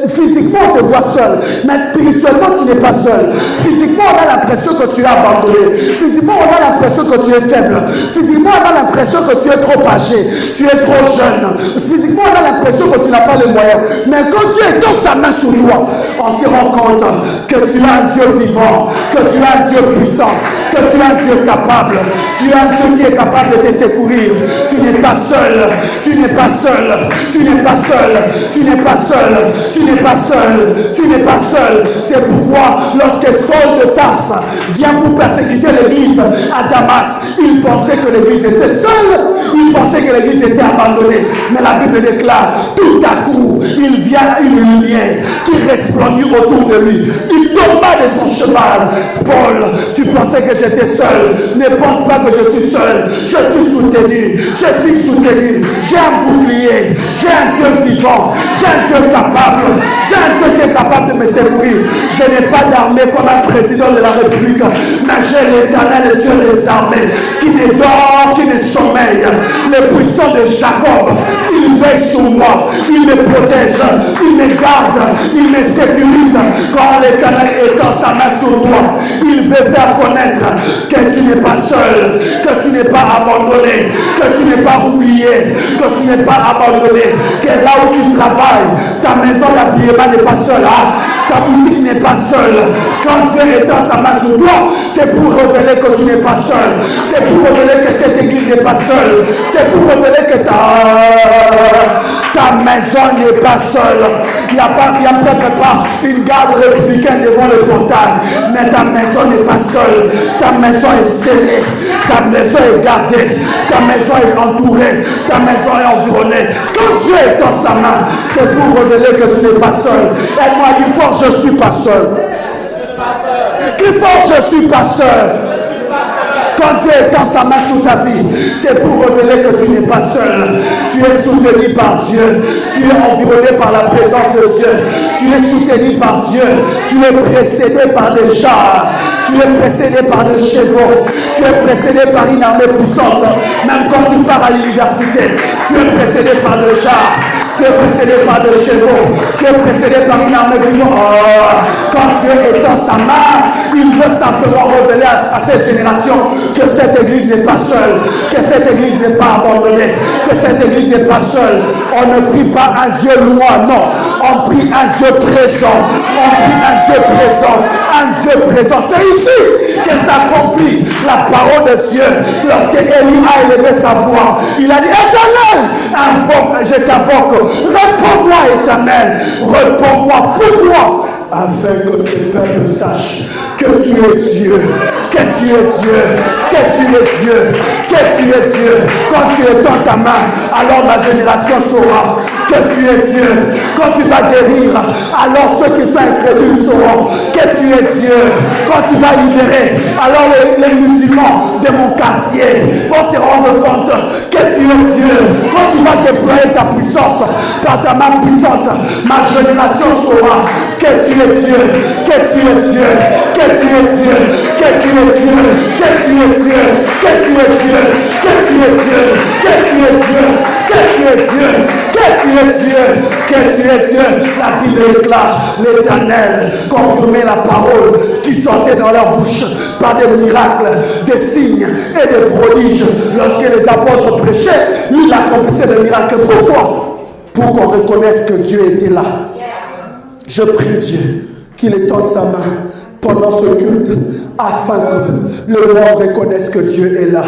Physiquement, on te voit seul, mais spirituellement, tu n'es pas seul. Physiquement, on a l'impression que tu es abandonné. Physiquement, on a l'impression que tu es faible. Physiquement, on a l'impression que tu es trop âgé, tu es trop jeune. Physiquement, on a l'impression que tu n'as pas les moyens. Mais quand Dieu étend sa main sur toi, on se rend compte que tu as un Dieu vivant, que tu as un Dieu puissant, que tu as un Dieu capable. Tu as un Dieu qui est capable de te secourir. Tu n'es pas seul, tu n'es pas seul, tu n'es pas seul, tu n'es pas seul, tu n'es pas seul, tu n'es pas seul. C'est pourquoi lorsque Saul de Tarse vient pour persécuter l'église à Damas, il pensait que l'église était seule, il pensait que l'église était abandonnée. Mais la Bible déclare, tout à coup, il vient une lumière qui resplendit autour de lui. Il tomba de son cheval. Paul, tu pensais que j'étais seul. Ne pense pas que je suis seul. Je suis soutenu. Je suis soutenu. J'ai un bouclier. J'ai un Dieu vivant. J'ai un Dieu capable. J'ai un Dieu qui est capable de me secourir. Je n'ai pas d'armée comme un président de la République. Mais j'ai l'Éternel, Dieu des armées, qui ne dort, qui ne sommeille. Le puissant de Jacob, il veille sur moi. Il me protège. Il me garde. Il me sécurise. Quand l'Éternel étend sa main sur toi, il veut faire connaître que tu n'es pas seul, que tu n'es pas abandonné, que tu n'es pas oublié, que tu n'es pas abandonné, que là où tu travailles, ta maison d'habillement n'est pas seule, ta boutique n'est pas seule. Quand Dieu étend sa main sur toi, c'est pour révéler que tu n'es pas seul, c'est pour révéler que cette église n'est pas seule, c'est pour révéler que ta maison n'est pas seule. Il n'y a peut-être pas une garde républicaine devant le portail, mais ta maison n'est pas seule. Ta maison est scellée, ta maison est gardée, ta maison est entourée, ta maison est environnée. Quand Dieu est dans sa main, c'est pour révéler que tu n'es pas seul. Et moi, du fort, je ne suis pas seul. Plus fort, je ne suis pas seul. Quand Dieu étend sa main sur ta vie, c'est pour révéler que tu n'es pas seul. Tu es soutenu par Dieu. Tu es environné par la présence de Dieu. Tu es soutenu par Dieu. Tu es précédé par des chars. Tu es précédé par des chevaux. Tu es précédé par une armée puissante. Même quand tu pars à l'université, tu es précédé par des chars. Tu es précédé par des chevaux. Tu es précédé par une armée vivante. Quand Dieu étend sa main, il veut simplement révéler à cette génération que cette église n'est pas seule, que cette église n'est pas abandonnée, que cette église n'est pas seule. On ne prie pas un Dieu loin, non. On prie un Dieu présent. On prie un Dieu présent. Un Dieu présent. C'est ici que s'accomplit la parole de Dieu. Lorsque Élie a élevé sa voix, il a dit, Éternel, je t'invoque. Réponds-moi, Éternel. Réponds-moi. Pourquoi? Afin que ce peuple sache que tu es Dieu, que tu es Dieu, que tu es Dieu, que tu es Dieu. Quand tu étends ta main, alors ma génération saura que tu es Dieu. Quand tu vas guérir, alors ceux qui sont incrédules sauront que tu es Dieu. Quand tu vas libérer, alors les musulmans de mon quartier vont se rendre compte que tu es Dieu. Quand tu vas déployer ta puissance par ta main puissante, ma génération saura que tu es Dieu, que tu es Dieu, que tu es Dieu, que tu es Dieu, que tu es Dieu, que tu es Dieu, que tu es Dieu, que tu es Dieu, que tu es Dieu, que tu es Dieu, que tu es Dieu. La Bible déclare, l'Éternel confirmait la parole qui sortait dans leur bouche par des miracles, des signes et des prodiges. Lorsque les apôtres prêchaient, il accomplissait des miracles. Pourquoi? Pour qu'on reconnaisse que Dieu était là. Je prie Dieu qu'il étende sa main pendant ce culte afin que le monde reconnaisse que Dieu est là.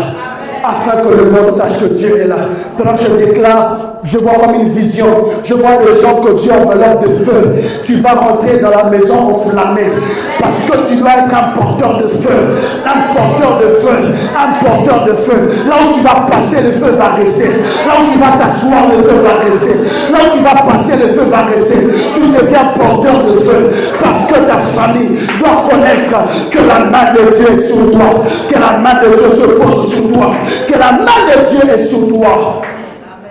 Afin que le monde sache que Dieu est là. Pendant que je déclare, je vois comme une vision. Je vois des gens que Dieu enveloppe de feu. Tu vas rentrer dans la maison enflammée. Parce que tu dois être un porteur de feu. Un porteur de feu. Un porteur de feu. Là où tu vas passer, le feu va rester. Là où tu vas t'asseoir, le feu va rester. Là où tu vas passer, le feu va rester. Tu deviens porteur de feu. Parce que ta famille doit connaître que la main de Dieu est sur toi. Que la main de Dieu se pose sur toi. Que la main de Dieu est sur toi.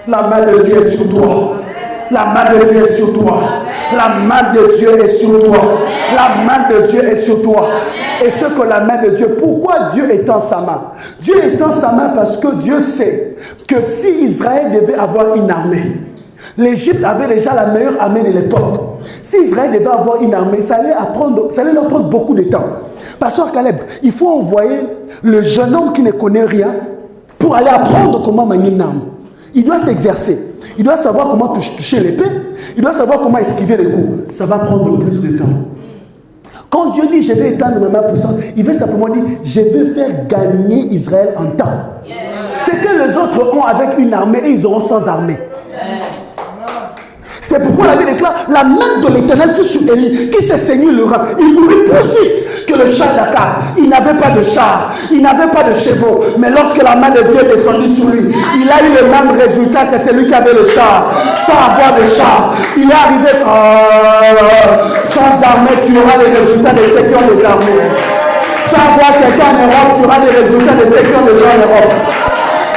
La main de Dieu est sur toi. La main de Dieu est sur toi. La main de Dieu est sur toi. La main de Dieu est sur toi. Et ce que la main de Dieu, pourquoi Dieu étend sa main? Dieu étend sa main parce que Dieu sait que si Israël devait avoir une armée, l'Égypte avait déjà la meilleure armée de l'époque. Si Israël devait avoir une armée, ça allait leur prendre beaucoup de temps. Pasteur Caleb, il faut envoyer le jeune homme qui ne connaît rien pour aller apprendre comment manier une arme. Il doit s'exercer. Il doit savoir comment toucher l'épée. Il doit savoir comment esquiver les coups. Ça va prendre plus de temps. Quand Dieu dit je vais étendre ma main puissante, il veut simplement dire je vais faire gagner Israël en temps. Ce que les autres ont avec une armée et ils auront sans armée. C'est pourquoi la Bible déclare la main de l'Éternel fut sur Élie qui s'est saigné le rein. Il courut plus vite que le char d'Akab. Il n'avait pas de char, il n'avait pas de chevaux. Mais lorsque la main de Dieu est descendue sur lui, il a eu le même résultat que celui qui avait le char, sans avoir de char. Il est arrivé sans armée, tu auras les résultats de ceux qui ont des armées. Sans avoir quelqu'un en Europe, tu auras les résultats de ceux qui ont des gens en Europe.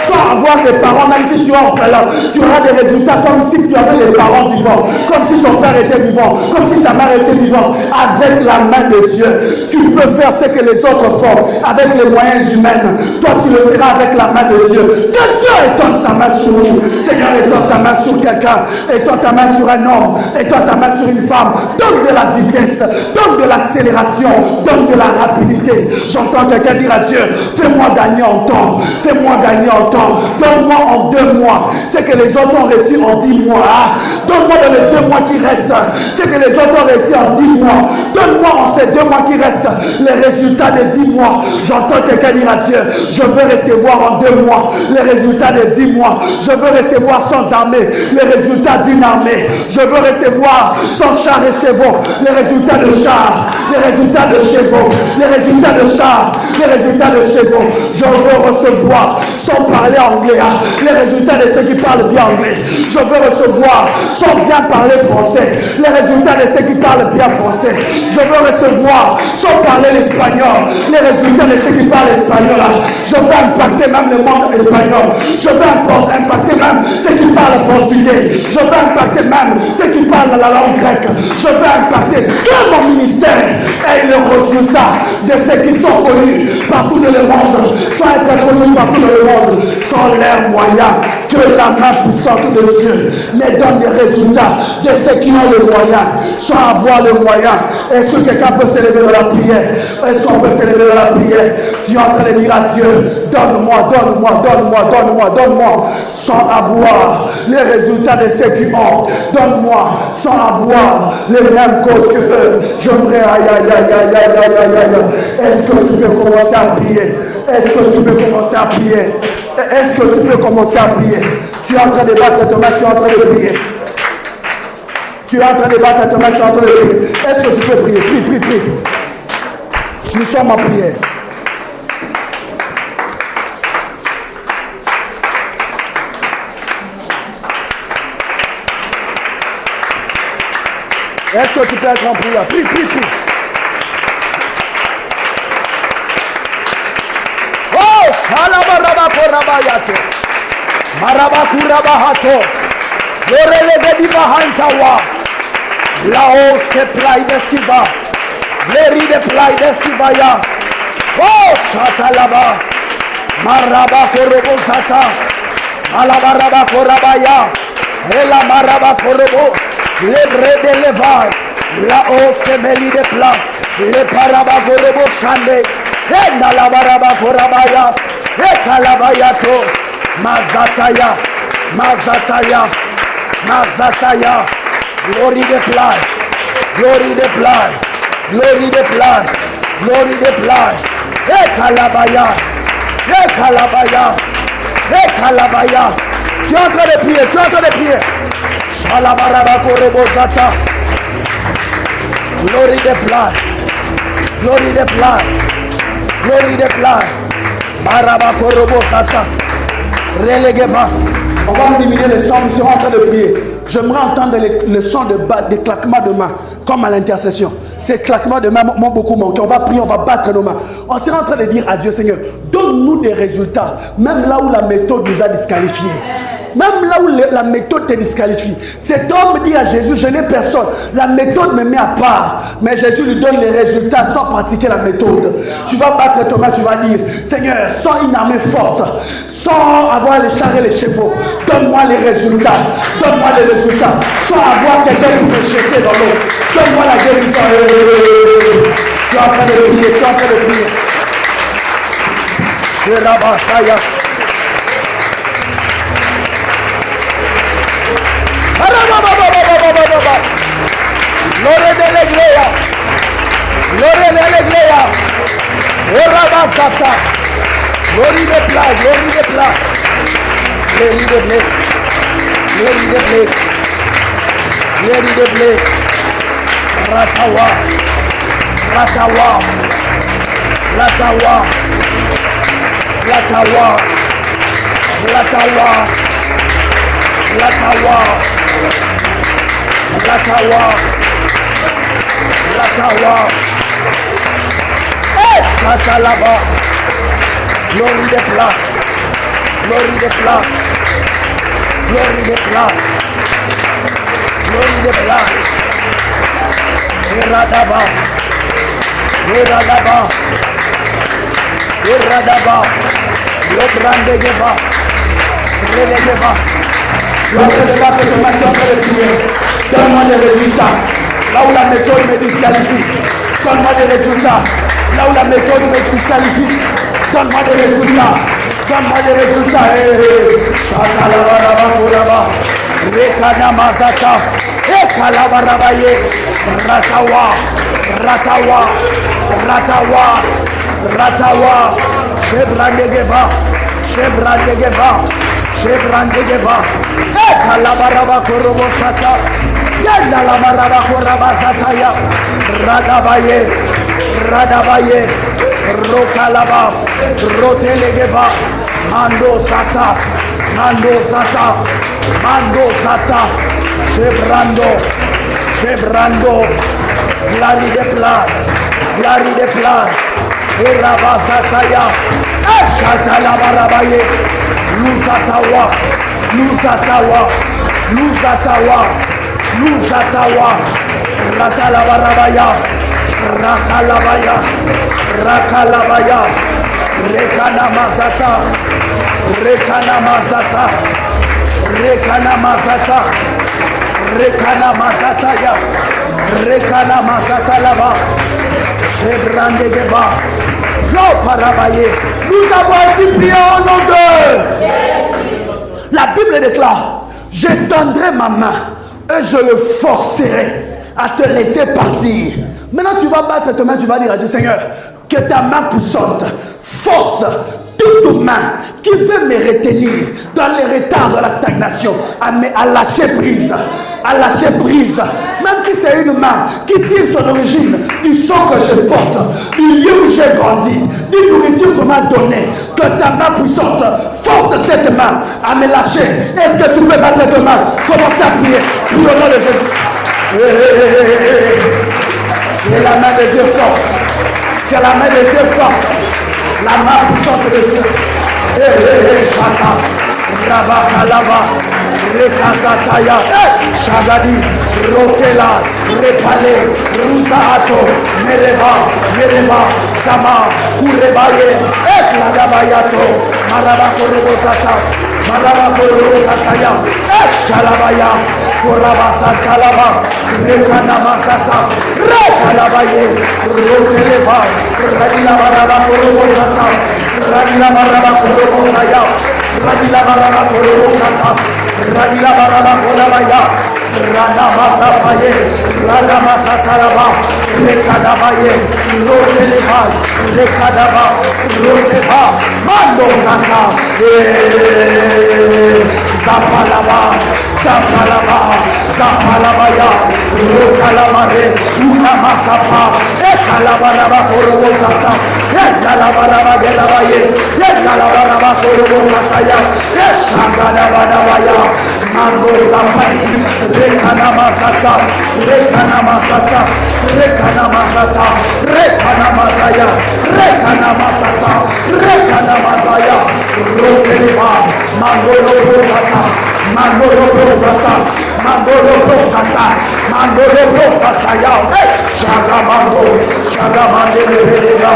Sans avoir des parents, même si tu es orphelin, tu auras des résultats comme si tu avais des parents vivants, comme si ton père était vivant, comme si ta mère était vivante. Avec la main de Dieu, tu peux faire ce que les autres font avec les moyens humains. Toi, tu le feras avec la main de Dieu. Que Dieu étende sa main sur nous. Seigneur, étends ta main sur quelqu'un, étends ta main sur un homme, étends ta main sur une femme. Donne de la vitesse, donne de l'accélération, donne de la rapidité. J'entends quelqu'un dire à Dieu, fais-moi gagner en temps, fais-moi gagner en temps. Donne-moi en 2 mois ce que les autres ont reçu en 10 mois. Donne-moi dans les 2 mois qui restent ce que les autres ont reçu en 10 mois. Donne-moi en ces 2 mois qui restent les résultats des 10 mois. J'entends quelqu'un dire à Dieu, je veux recevoir en 2 mois les résultats des 10 mois. Je veux recevoir sans armée les résultats d'une armée. Je veux recevoir sans char et chevaux les résultats de char, les résultats de chevaux, les résultats de char, les résultats de chevaux. Je veux recevoir sans parler anglais, les résultats de ceux qui parlent bien anglais. Je veux recevoir sans bien parler français, les résultats de ceux qui parlent bien français. Je veux recevoir sans parler l'espagnol, les résultats de ceux qui parlent espagnol. Je veux impacter même le monde espagnol. Je veux impacter même ceux qui parlent portugais. Je veux impacter même ceux qui parlent la langue grecque. Je veux impacter tout mon ministère et le résultat de ceux qui sont connus partout dans le monde, sans être connus partout dans le monde, sans l'air moyen, que la main puissante de Dieu me donne des résultats de ceux qui ont le moyen, sans avoir le moyen. Est-ce que quelqu'un peut s'élever dans la prière? Est-ce qu'on peut s'élever dans la prière? Tu es en train de dire à Dieu, donne-moi, donne-moi, donne-moi, donne-moi, donne-moi, sans avoir les résultats de ceux qui ont. Donne-moi, sans avoir les mêmes causes que eux. J'aimerais, aïe, aïe, aïe, aïe, aïe, aïe, aïe, aïe. Est-ce que tu peux commencer à prier? Est-ce que tu peux commencer à prier? Est-ce que tu peux commencer à prier? Tu es en train de battre ton main, tu es en train de prier. Tu es en train de battre ton main, tu es en train de prier. Est-ce que tu peux prier? Prie, prie, prie. Nous sommes en prière. Est-ce que tu peux être en prière? Prie, prie, prie. Oh, Shalabarabakorabayate. Marabakurabahato. Yorelegebibahantwa. Laos te play d'esquiva. Leri de play d'esquivaya. Oh, Chatalaba. Maraba Korobo Sata. Alabaraba Korabaya. Ela Maraba Korobo. Lebre de Levi. La hausse de Méli de plat. Le Paraba Korobo Chande. Enda la Baraba Korabaya. Ekalabayato. Mazataya. Mazataya. Mazataya. Glory de plat. Glory de plat. Glory de plat. Glory de plat. Ekalabaya. Ekalabaya. Ekalabaya. Tu es en train de prier. Tu es en train de prier. Shalabaraba Korobosata. Glory de plat. Glory de plat. Glory de plat. Maraba Korobosata. Reléguez-moi. On va diminuer le son. Nous serons en train de prier. J'aimerais entendre le son des claquements de mains, comme à l'intercession. Ces claquements de mains m'ont beaucoup manqué. On va prier, on va battre nos mains. On sera en train de dire à Dieu, Seigneur, donne-nous des résultats, même là où la méthode nous a disqualifiés. Même là où la méthode te disqualifie. Cet homme dit à Jésus, je n'ai personne. La méthode me met à part. Mais Jésus lui donne les résultats sans pratiquer la méthode. Tu vas battre ton main, tu vas dire, Seigneur, sans une armée forte, sans avoir les chars et les chevaux, donne-moi les résultats. Donne-moi les résultats. Sans avoir quelqu'un pour me jeter dans l'eau. Donne-moi la guérison. Tu es en train de prier, tu es en train de prier. Le Rabasaya. Gloria de la iglesia. Gloria de la iglesia. Ora basata. Gloria de plat. Gloria de plat. Gloria de blé. Gloria de blé. Gloria de blé. Ratawa. Ratawa. Ratawa. Ratawa. Ratawa. Ratawa. Ratawa. Ratawa. Eh, Chatalaba. Glory de plat. Glory de plat. Glory de plat. Glory de plat. Iradaba. Iradaba. Iradaba. Lobrande geba. Relegeba. Donne-moi des résultats. Là où la méthode me disqualifie. Donne-moi des résultats. Là où la méthode me disqualifie. Donne-moi des résultats. Donne-moi des résultats. Chatalabarabakuraba. Rekana Mazata. Ekalabarabaye. Ratawa. Ratawa. Ratawa. Ratawa. Shebrandegeba. Shebrandegeba. Shebrandegeba. Ekalabaraba Korobo Shata. Yanda la baraba Koraba Sataya. Radabaye. Radabaye. Rokalaba. Rotelegeba. Mando Sata. Mando Sata. Mando Sata. Shebrando. Shebrando. Glari de plat. Glari de plat. Koraba Sataya. Shata la barabaye. Luzatawa, Luzatawa, Luzatawa, Luzatawa, Ratalabarabaya, Rakalabaya, Rakalabaya, Rekana Mazata, Rekana Mazata, Rekana Mazata, Rekana Mazataya, Rekana Mazatalaba, Chebrandegeba, Parabaye. Nous avons ainsi prié au nom de. La Bible déclare, je tendrai ma main et je le forcerai à te laisser partir. Maintenant tu vas battre ta main, tu vas dire à Dieu, Seigneur, que ta main puissante force toute main qui veut me retenir dans les retards de la stagnation à lâcher prise. À lâcher prise. Même si c'est une main qui tire son origine du sang que je porte, du lieu où j'ai grandi, d'une nourriture qu'on m'a donnée, que ta main puissante force cette main à me lâcher. Est-ce que tu peux battre ta main? Commencez à prier. Prie au nom de Jésus. Que la main de Dieu force. Que la main de Dieu force. La main puissante de Dieu. Chata. Rabakalava. Rekazataya, Shagadi, Rotela, Repale, Rusaato, Mereba, Mereba, Sama, Kurebaye, Ekladabayato, Maraba Korobosata, Maraba Korobosataya, Ekalabaya, Korabasa Talaba, Rekanamasata, Rekalabaye, Roteleba, Radila Maraba Korobosata, Radila Maraba Korobosaya, Radila Maraba Korobosata, Radila Maraba Korabaya, Radamasa Paye, Radamasa Talaba, Rekadabaye, Roteleba, Rekadaba, Roteba, Mando Sata, Zapalaba, Zapalaba, Zapalabaya, Rokalamare, Unamasapa, Ekalabaraba Korobosata, Ekalabaraba Gelabaye, Ekalabaraba Korobosataya, Eshagadabanabaya, Mando Zapali, Rekanamasata, Rekanamasata, Rekanamasata, Rekanamasaya, Rekanamasata, Rekanamasaya, Rokeleba, Mangolo Rosata, Mangolo Rosata, Mangolo Rosata, Mangolo Rosata, Shagamando, Shagamande, Rekanabaya,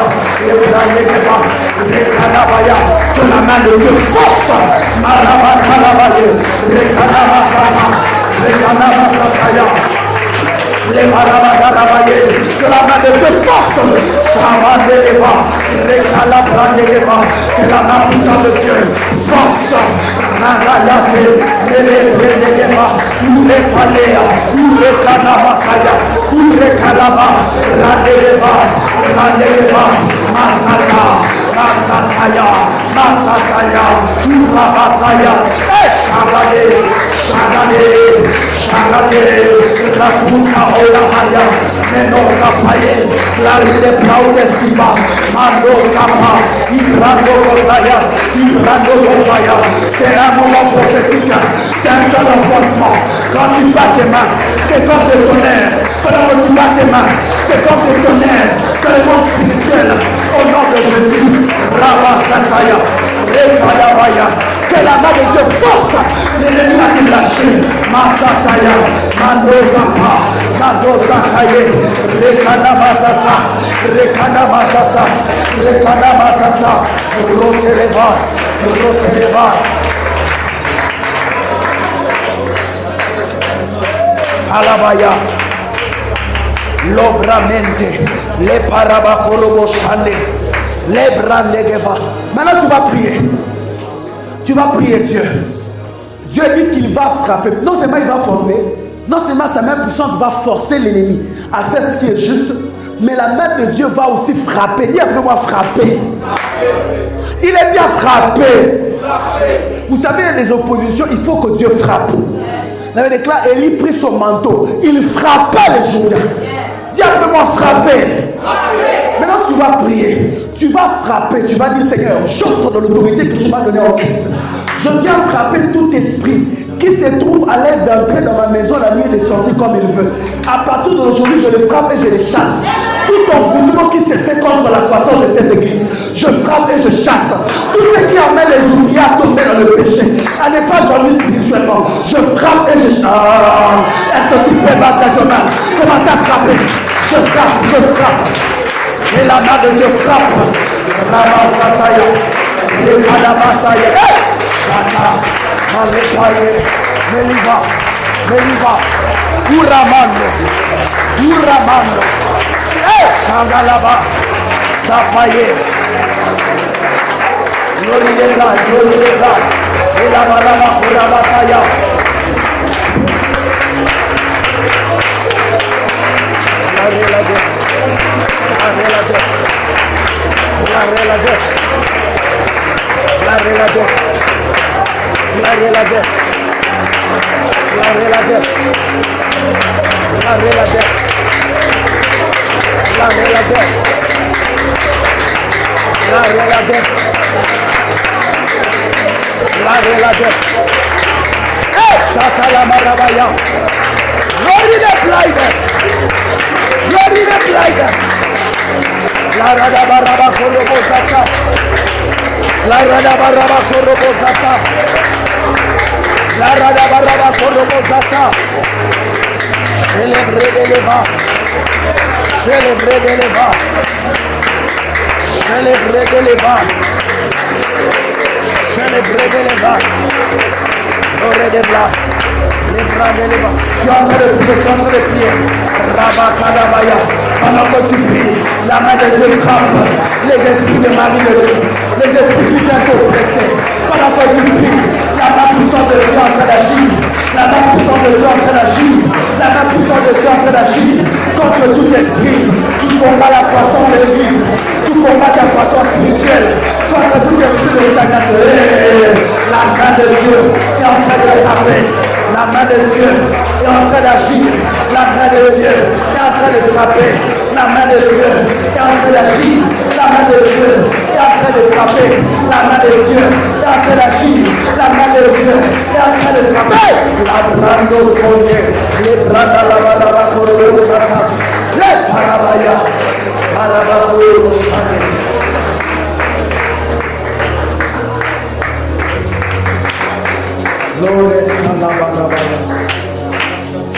Rekanabaya, que la main de Dieu force, Marabakalabaye, Rekanamasata, Rekanamasataya, les marabagarabaye, que la main de Dieu force, Shamandeleba, Rekalabrandeba, que la main puissante de Dieu force, Narayate, Relegeba, Urekalea, Urekanamasaya, Urekalaba, Randeleba, Randeleba, Masata, Masataya, Masataya, Urabasaya, Shabade, Shabade, Shabade, Rakuta Olahaya, Menosa Paye, Laride Plaude Siva, Mando Sapa, Ibrando Rosaya, Ibrando Rosaya, c'est un moment prophétique, c'est un temps d'enfoncement. Quand tu bats tes mains, c'est comme des tonnerres. Quand tu bats tes mains, c'est comme des tonnerres. Que le monde spirituel, au nom de Jésus, Rabba Sataya, Rekayabaya, que la main de Dieu force l'ennemi à te lâcher. Masataya, Mando Sapa, Mando Sakaye, Rekanamasata, Rekanamasata, Rekanamasata, Roteleva, Roteleva. Alabaya, Lobramente, les Parabakoroboshande, les Brandegeva. Maintenant tu vas prier. Tu vas prier Dieu. Dieu dit qu'il va frapper. Non seulement il va forcer, non seulement sa main puissante va forcer l'ennemi à faire ce qui est juste, mais la main de Dieu va aussi frapper. Dis après moi frapper. Il est bien frappé. Vous savez, il y a des oppositions, il faut que Dieu frappe. Il avait déclaré, Élie prit son manteau, il frappait les Judas. Dis après moi frapper. Maintenant tu vas prier, tu vas frapper, tu vas dire Seigneur, j'entre dans l'autorité que tu m'as donnée en Christ. Je viens frapper tout esprit qui se trouve à l'aise d'entrer dans ma maison la nuit et de sortir comme il veut. À partir d'aujourd'hui, je les frappe et je les chasse. Tout envoûtement qui se fait contre la croissance de cette église, je frappe et je chasse. Tout ce qui amène les ouvriers à tomber dans le péché, à ne pas dormir spirituellement, je frappe et je chasse. Est-ce que tu peux battre ta main? Commencez à frapper. Je frappe, je frappe. Et la main de Dieu frappe. Ramasataya. Et Kadamasaya. Sata. Marepaye. Meliva. Meliva. Uramando. Uramando. Changalaba. Sapaye. Glory to God. Glory to God. Et la maraba Urabasaya. Shatala Marabaya. Glory to blindness. Glory to blindness. La rada baraba korobosata. La rada baraba korobosata. La rada baraba korobosata. Celebre de leva. Celebre de leva. Célébrez les bas. Célébrez les bas. Orez des blas. Les bras de les bas. Tu es en train de prier. Rabakadabaya. Pendant que tu pries, la main de Dieu frappe les esprits de Marie de Dieu. Les esprits qui viennent t'oppresser. Pendant que tu pries, la main puissante de Dieu en train d'agir. La main puissante de Dieu en train d'agir. La main puissante de Dieu en train d'agir contre tout esprit qui combat la croissance de l'église, qui combat la croissance spirituelle, contre tout esprit de stagnation. La main de Dieu est en train de frapper. La main de Dieu est en train d'agir. La main de Dieu est en train de frapper. La main de Dieu est en train d'agir. La main de Dieu est en train de frapper. La main de Dieu est en train d'agir. La main de Dieu est en train de frapper. La brando scote, les branda la balaba corolo sata, les parabaya, parabako.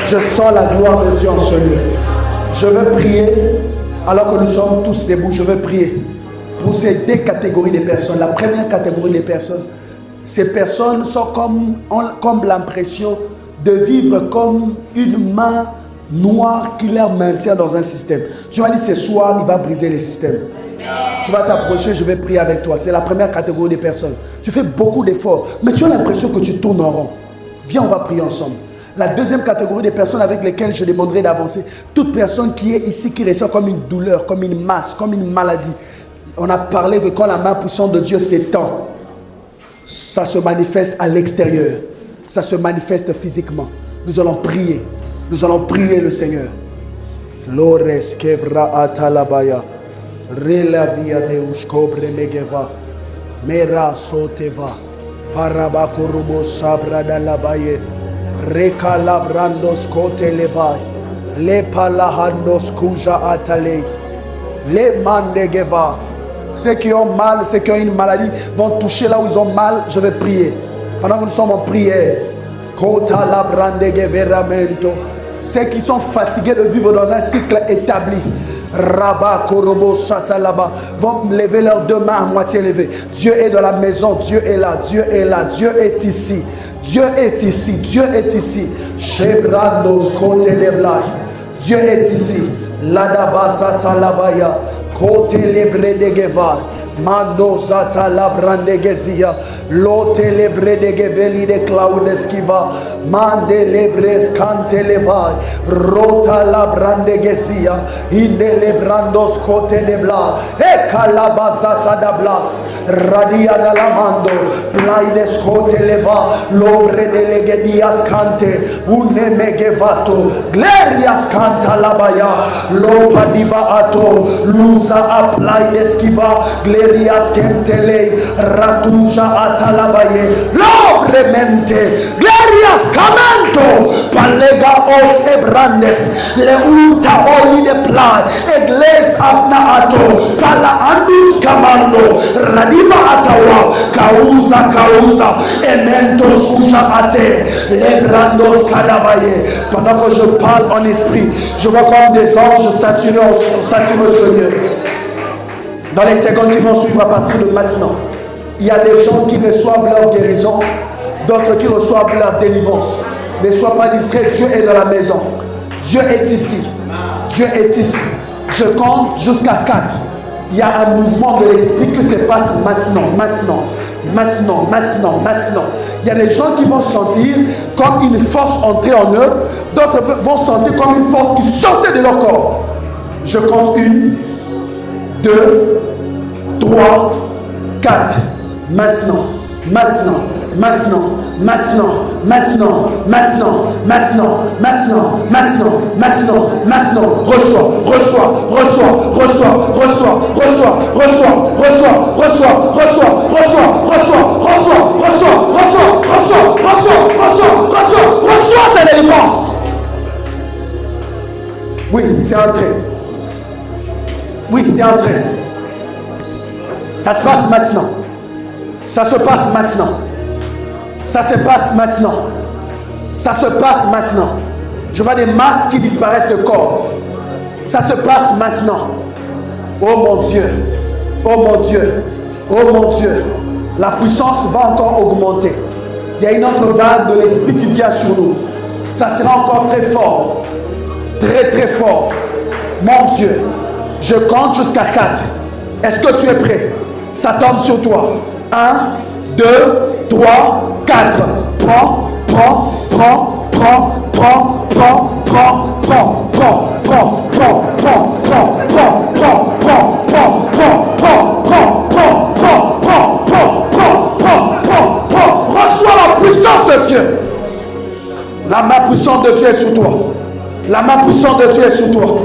Je sens la gloire de Dieu en ce lieu. Je veux prier, alors que nous sommes tous debout, je veux prier pour ces deux catégories de personnes. La première catégorie de personnes, ces personnes sont comme l'impression de vivre comme une main noire qui leur maintient dans un système. Tu vas dire ce soir, il va briser le système. Tu vas t'approcher, je vais prier avec toi. C'est la première catégorie de personnes. Tu fais beaucoup d'efforts, mais tu as l'impression que tu tournes en rond. Viens, on va prier ensemble. La deuxième catégorie de personnes avec lesquelles je demanderai d'avancer, toute personne qui est ici, qui ressent comme une douleur, comme une masse, comme une maladie. On a parlé que quand la main puissante de Dieu s'étend, ça se manifeste à l'extérieur. Ça se manifeste physiquement. Nous allons prier. Nous allons prier le Seigneur. Lores kevra atalabaya. Rela via deus cobre megeva. Mera soteva. Parabakurubo sabra dalabaye. Recalabrandos cote levai. Le palahandos kuja atale. Le mandegeva. Ceux qui ont mal, ceux qui ont une maladie vont toucher là où ils ont mal. Je vais prier. Pendant que nous sommes en prière. Kota labrandegeveramento. Ceux qui sont fatigués de vivre dans un cycle établi. Rabat, Korobo, Chatalaba vont lever leurs deux mains à moitié levées. Dieu est dans la maison, Dieu est là, Dieu est là, Dieu est ici. Dieu est ici, Dieu est ici. Shebrandos côté les blagues. Dieu est ici. Ladaba Satalabaya, côté les Bredegeva. Mando zata la brandegezia, lote lebre de geveli de claudeskiva, mande lebres cante levai, rota la brandegezia, inde lebrandos cote de bla, e calabazata da blas, radia da la mando, blaides cote leva, lobre de legedias cante, une megevato, glerias canta la baya, lopa diva ato, lusa aplaideskiva, Glerias Kentele, Ratuja Atalabaye, Lobremente, Glerias Camento, Palega os Ebrandes, Leuta Oli de Pla, Egles Afnaato, Pala Andus Camando, Radiva Atawa, Causa, Ementos Uja Ate, Lebrandos Kadabaye. Pendant que je parle en esprit, je vois comme des anges saturés au Seigneur. Dans les secondes qui vont suivre à partir de maintenant, il y a des gens qui reçoivent leur guérison, d'autres qui reçoivent leur délivrance. Ne sois pas distrait, Dieu est dans la maison. Dieu est ici. Dieu est ici. Je compte jusqu'à 4. Il y a un mouvement de l'esprit qui se passe maintenant. Il y a des gens qui vont sentir comme une force entrer en eux, d'autres vont sentir comme une force qui sortait de leur corps. Je compte 1, 2, 3, 4. Maintenant. Reçois ta délivrance. Oui, c'est entré. Oui, c'est entré. Ça se passe maintenant. Ça se passe maintenant. Je vois des masses qui disparaissent de corps. Ça se passe maintenant. Oh mon Dieu. Oh mon Dieu, la puissance va encore augmenter. Il y a une autre vague de l'esprit qui vient sur nous. Ça sera encore très fort. Très très fort. Mon Dieu, je compte jusqu'à 4. Est-ce que tu es prêt? Ça tombe sur toi. 1, 2, 3, 4. Prends. Reçois la puissance de Dieu. La main puissante de Dieu est sur toi. La main puissante de Dieu est sur toi.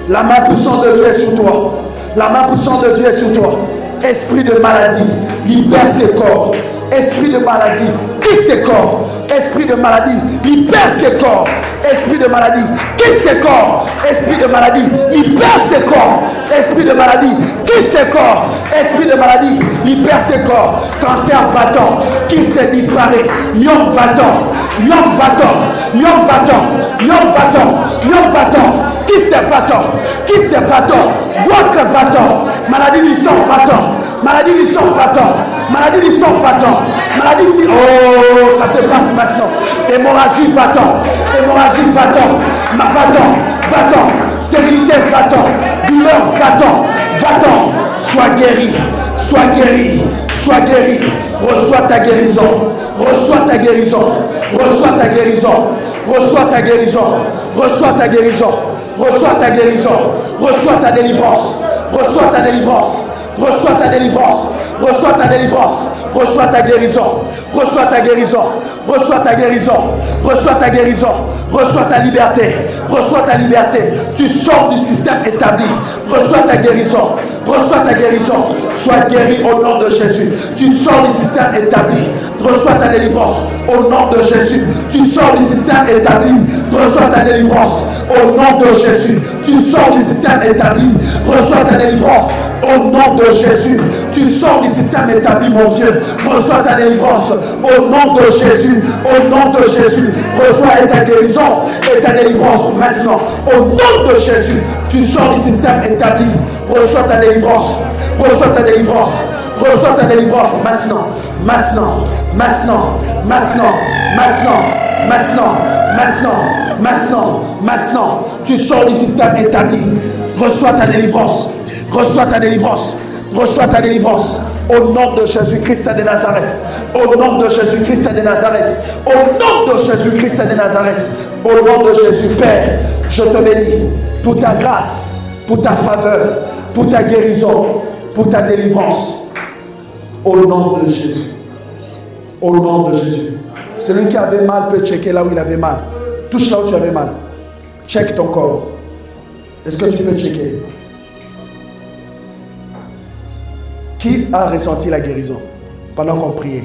La main puissante de Dieu est sur toi. La main puissante de Dieu est sur toi. Esprit de maladie, libère ses corps. Esprit de maladie, quitte ses corps. Esprit de maladie, libère ses corps. Esprit de maladie, quitte ses corps. Esprit de maladie, libère ses corps. Esprit de maladie, quitte ses corps. Esprit de maladie, libère ses corps. Cancer va-t'en, kyste disparaît. Lion va-t'en, lion va-t'en, lion va-t'en, lion va-t'en, lion va-t'en. Kyste va-t'en, goitre va-t'en, maladie du sang va-t'en, maladie du sang va-t'en, maladie du sang va-t'en, maladie du... Oh, ça se passe maintenant. Hémorragie va-t'en, hémorragie va-t'en, va-t'en, stérilité va-t'en, douleur va-t'en, va-t'en, sois guéri, sois guéri, sois guéri, reçois ta guérison, reçois ta guérison, reçois ta guérison, reçois ta guérison, reçois ta guérison. Reçois ta guérison, reçois ta délivrance, reçois ta délivrance, reçois ta délivrance, reçois ta délivrance, reçois ta guérison, reçois ta guérison, reçois ta guérison, reçois ta guérison, reçois ta liberté, reçois ta liberté. Tu sors du système établi, reçois ta guérison, reçois ta guérison, sois guéri au nom de Jésus. Tu sors du système établi, reçois ta délivrance au nom de Jésus. Tu sors du système établi, reçois ta délivrance au nom de Jésus. Tu sors du système établi, reçois ta délivrance au nom de Jésus. Tu sors du système établi, mon Dieu, reçois ta délivrance au nom de Jésus. Au nom de Jésus, reçois ta guérison et ta délivrance maintenant. Au nom de Jésus, tu sors du système établi, reçois ta délivrance, reçois ta délivrance, reçois ta délivrance maintenant, maintenant, maintenant, maintenant, maintenant, maintenant, maintenant, maintenant, maintenant. Tu sors du système établi, reçois ta délivrance, reçois ta délivrance, reçois ta délivrance. Au nom de Jésus-Christ de Nazareth, au nom de Jésus-Christ de Nazareth, au nom de Jésus-Christ de Nazareth, au nom de Jésus, Père, je te bénis pour ta grâce, pour ta faveur, pour ta guérison, pour ta délivrance. Au nom de Jésus. Au nom de Jésus. Celui qui avait mal peut checker là où il avait mal. Touche là où tu avais mal. Check ton corps. Est-ce que tu peux checker? Qui a ressenti la guérison pendant qu'on priait?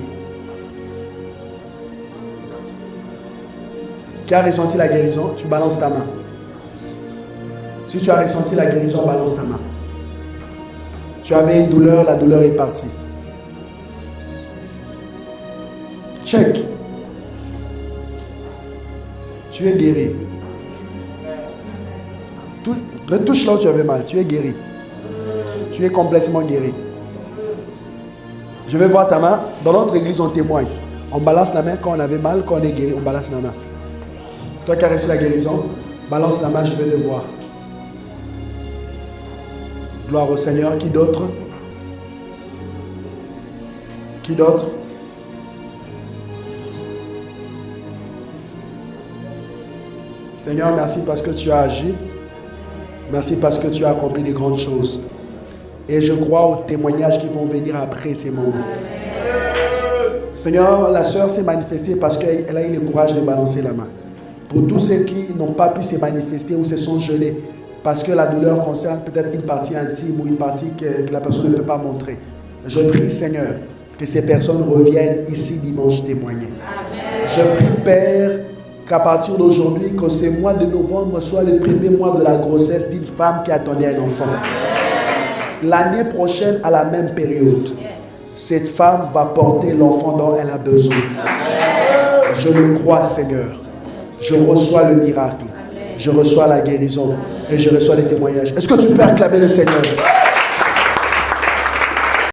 Qui a ressenti la guérison? Tu balances ta main. Si tu as ressenti la guérison, balance ta main. Tu avais une douleur, la douleur est partie. Check. Tu es guéri. Retouche là où tu avais mal. Tu es guéri. Tu es complètement guéri. Je vais voir ta main. Dans notre église, on témoigne. On balance la main quand on avait mal, quand on est guéri, on balance la main. Toi qui as reçu la guérison, balance la main, je vais te voir. Gloire au Seigneur. Qui d'autre? Qui d'autre? Seigneur, merci parce que tu as agi. Merci parce que tu as accompli de grandes choses. Et je crois aux témoignages qui vont venir après ces moments. Seigneur, la sœur s'est manifestée parce qu'elle a eu le courage de balancer la main. Pour tous ceux qui n'ont pas pu se manifester ou se sont gelés, parce que la douleur concerne peut-être une partie intime ou une partie que la personne ne peut pas montrer. Je prie, Seigneur, que ces personnes reviennent ici dimanche témoigner. Je prie, Père, qu'à partir d'aujourd'hui, que ce mois de novembre soit le premier mois de la grossesse d'une femme qui attendait un enfant. L'année prochaine, à la même période, cette femme va porter l'enfant dont elle a besoin. Je le crois, Seigneur. Je reçois le miracle. Je reçois la guérison. Et je reçois les témoignages. Est-ce que tu peux acclamer le Seigneur?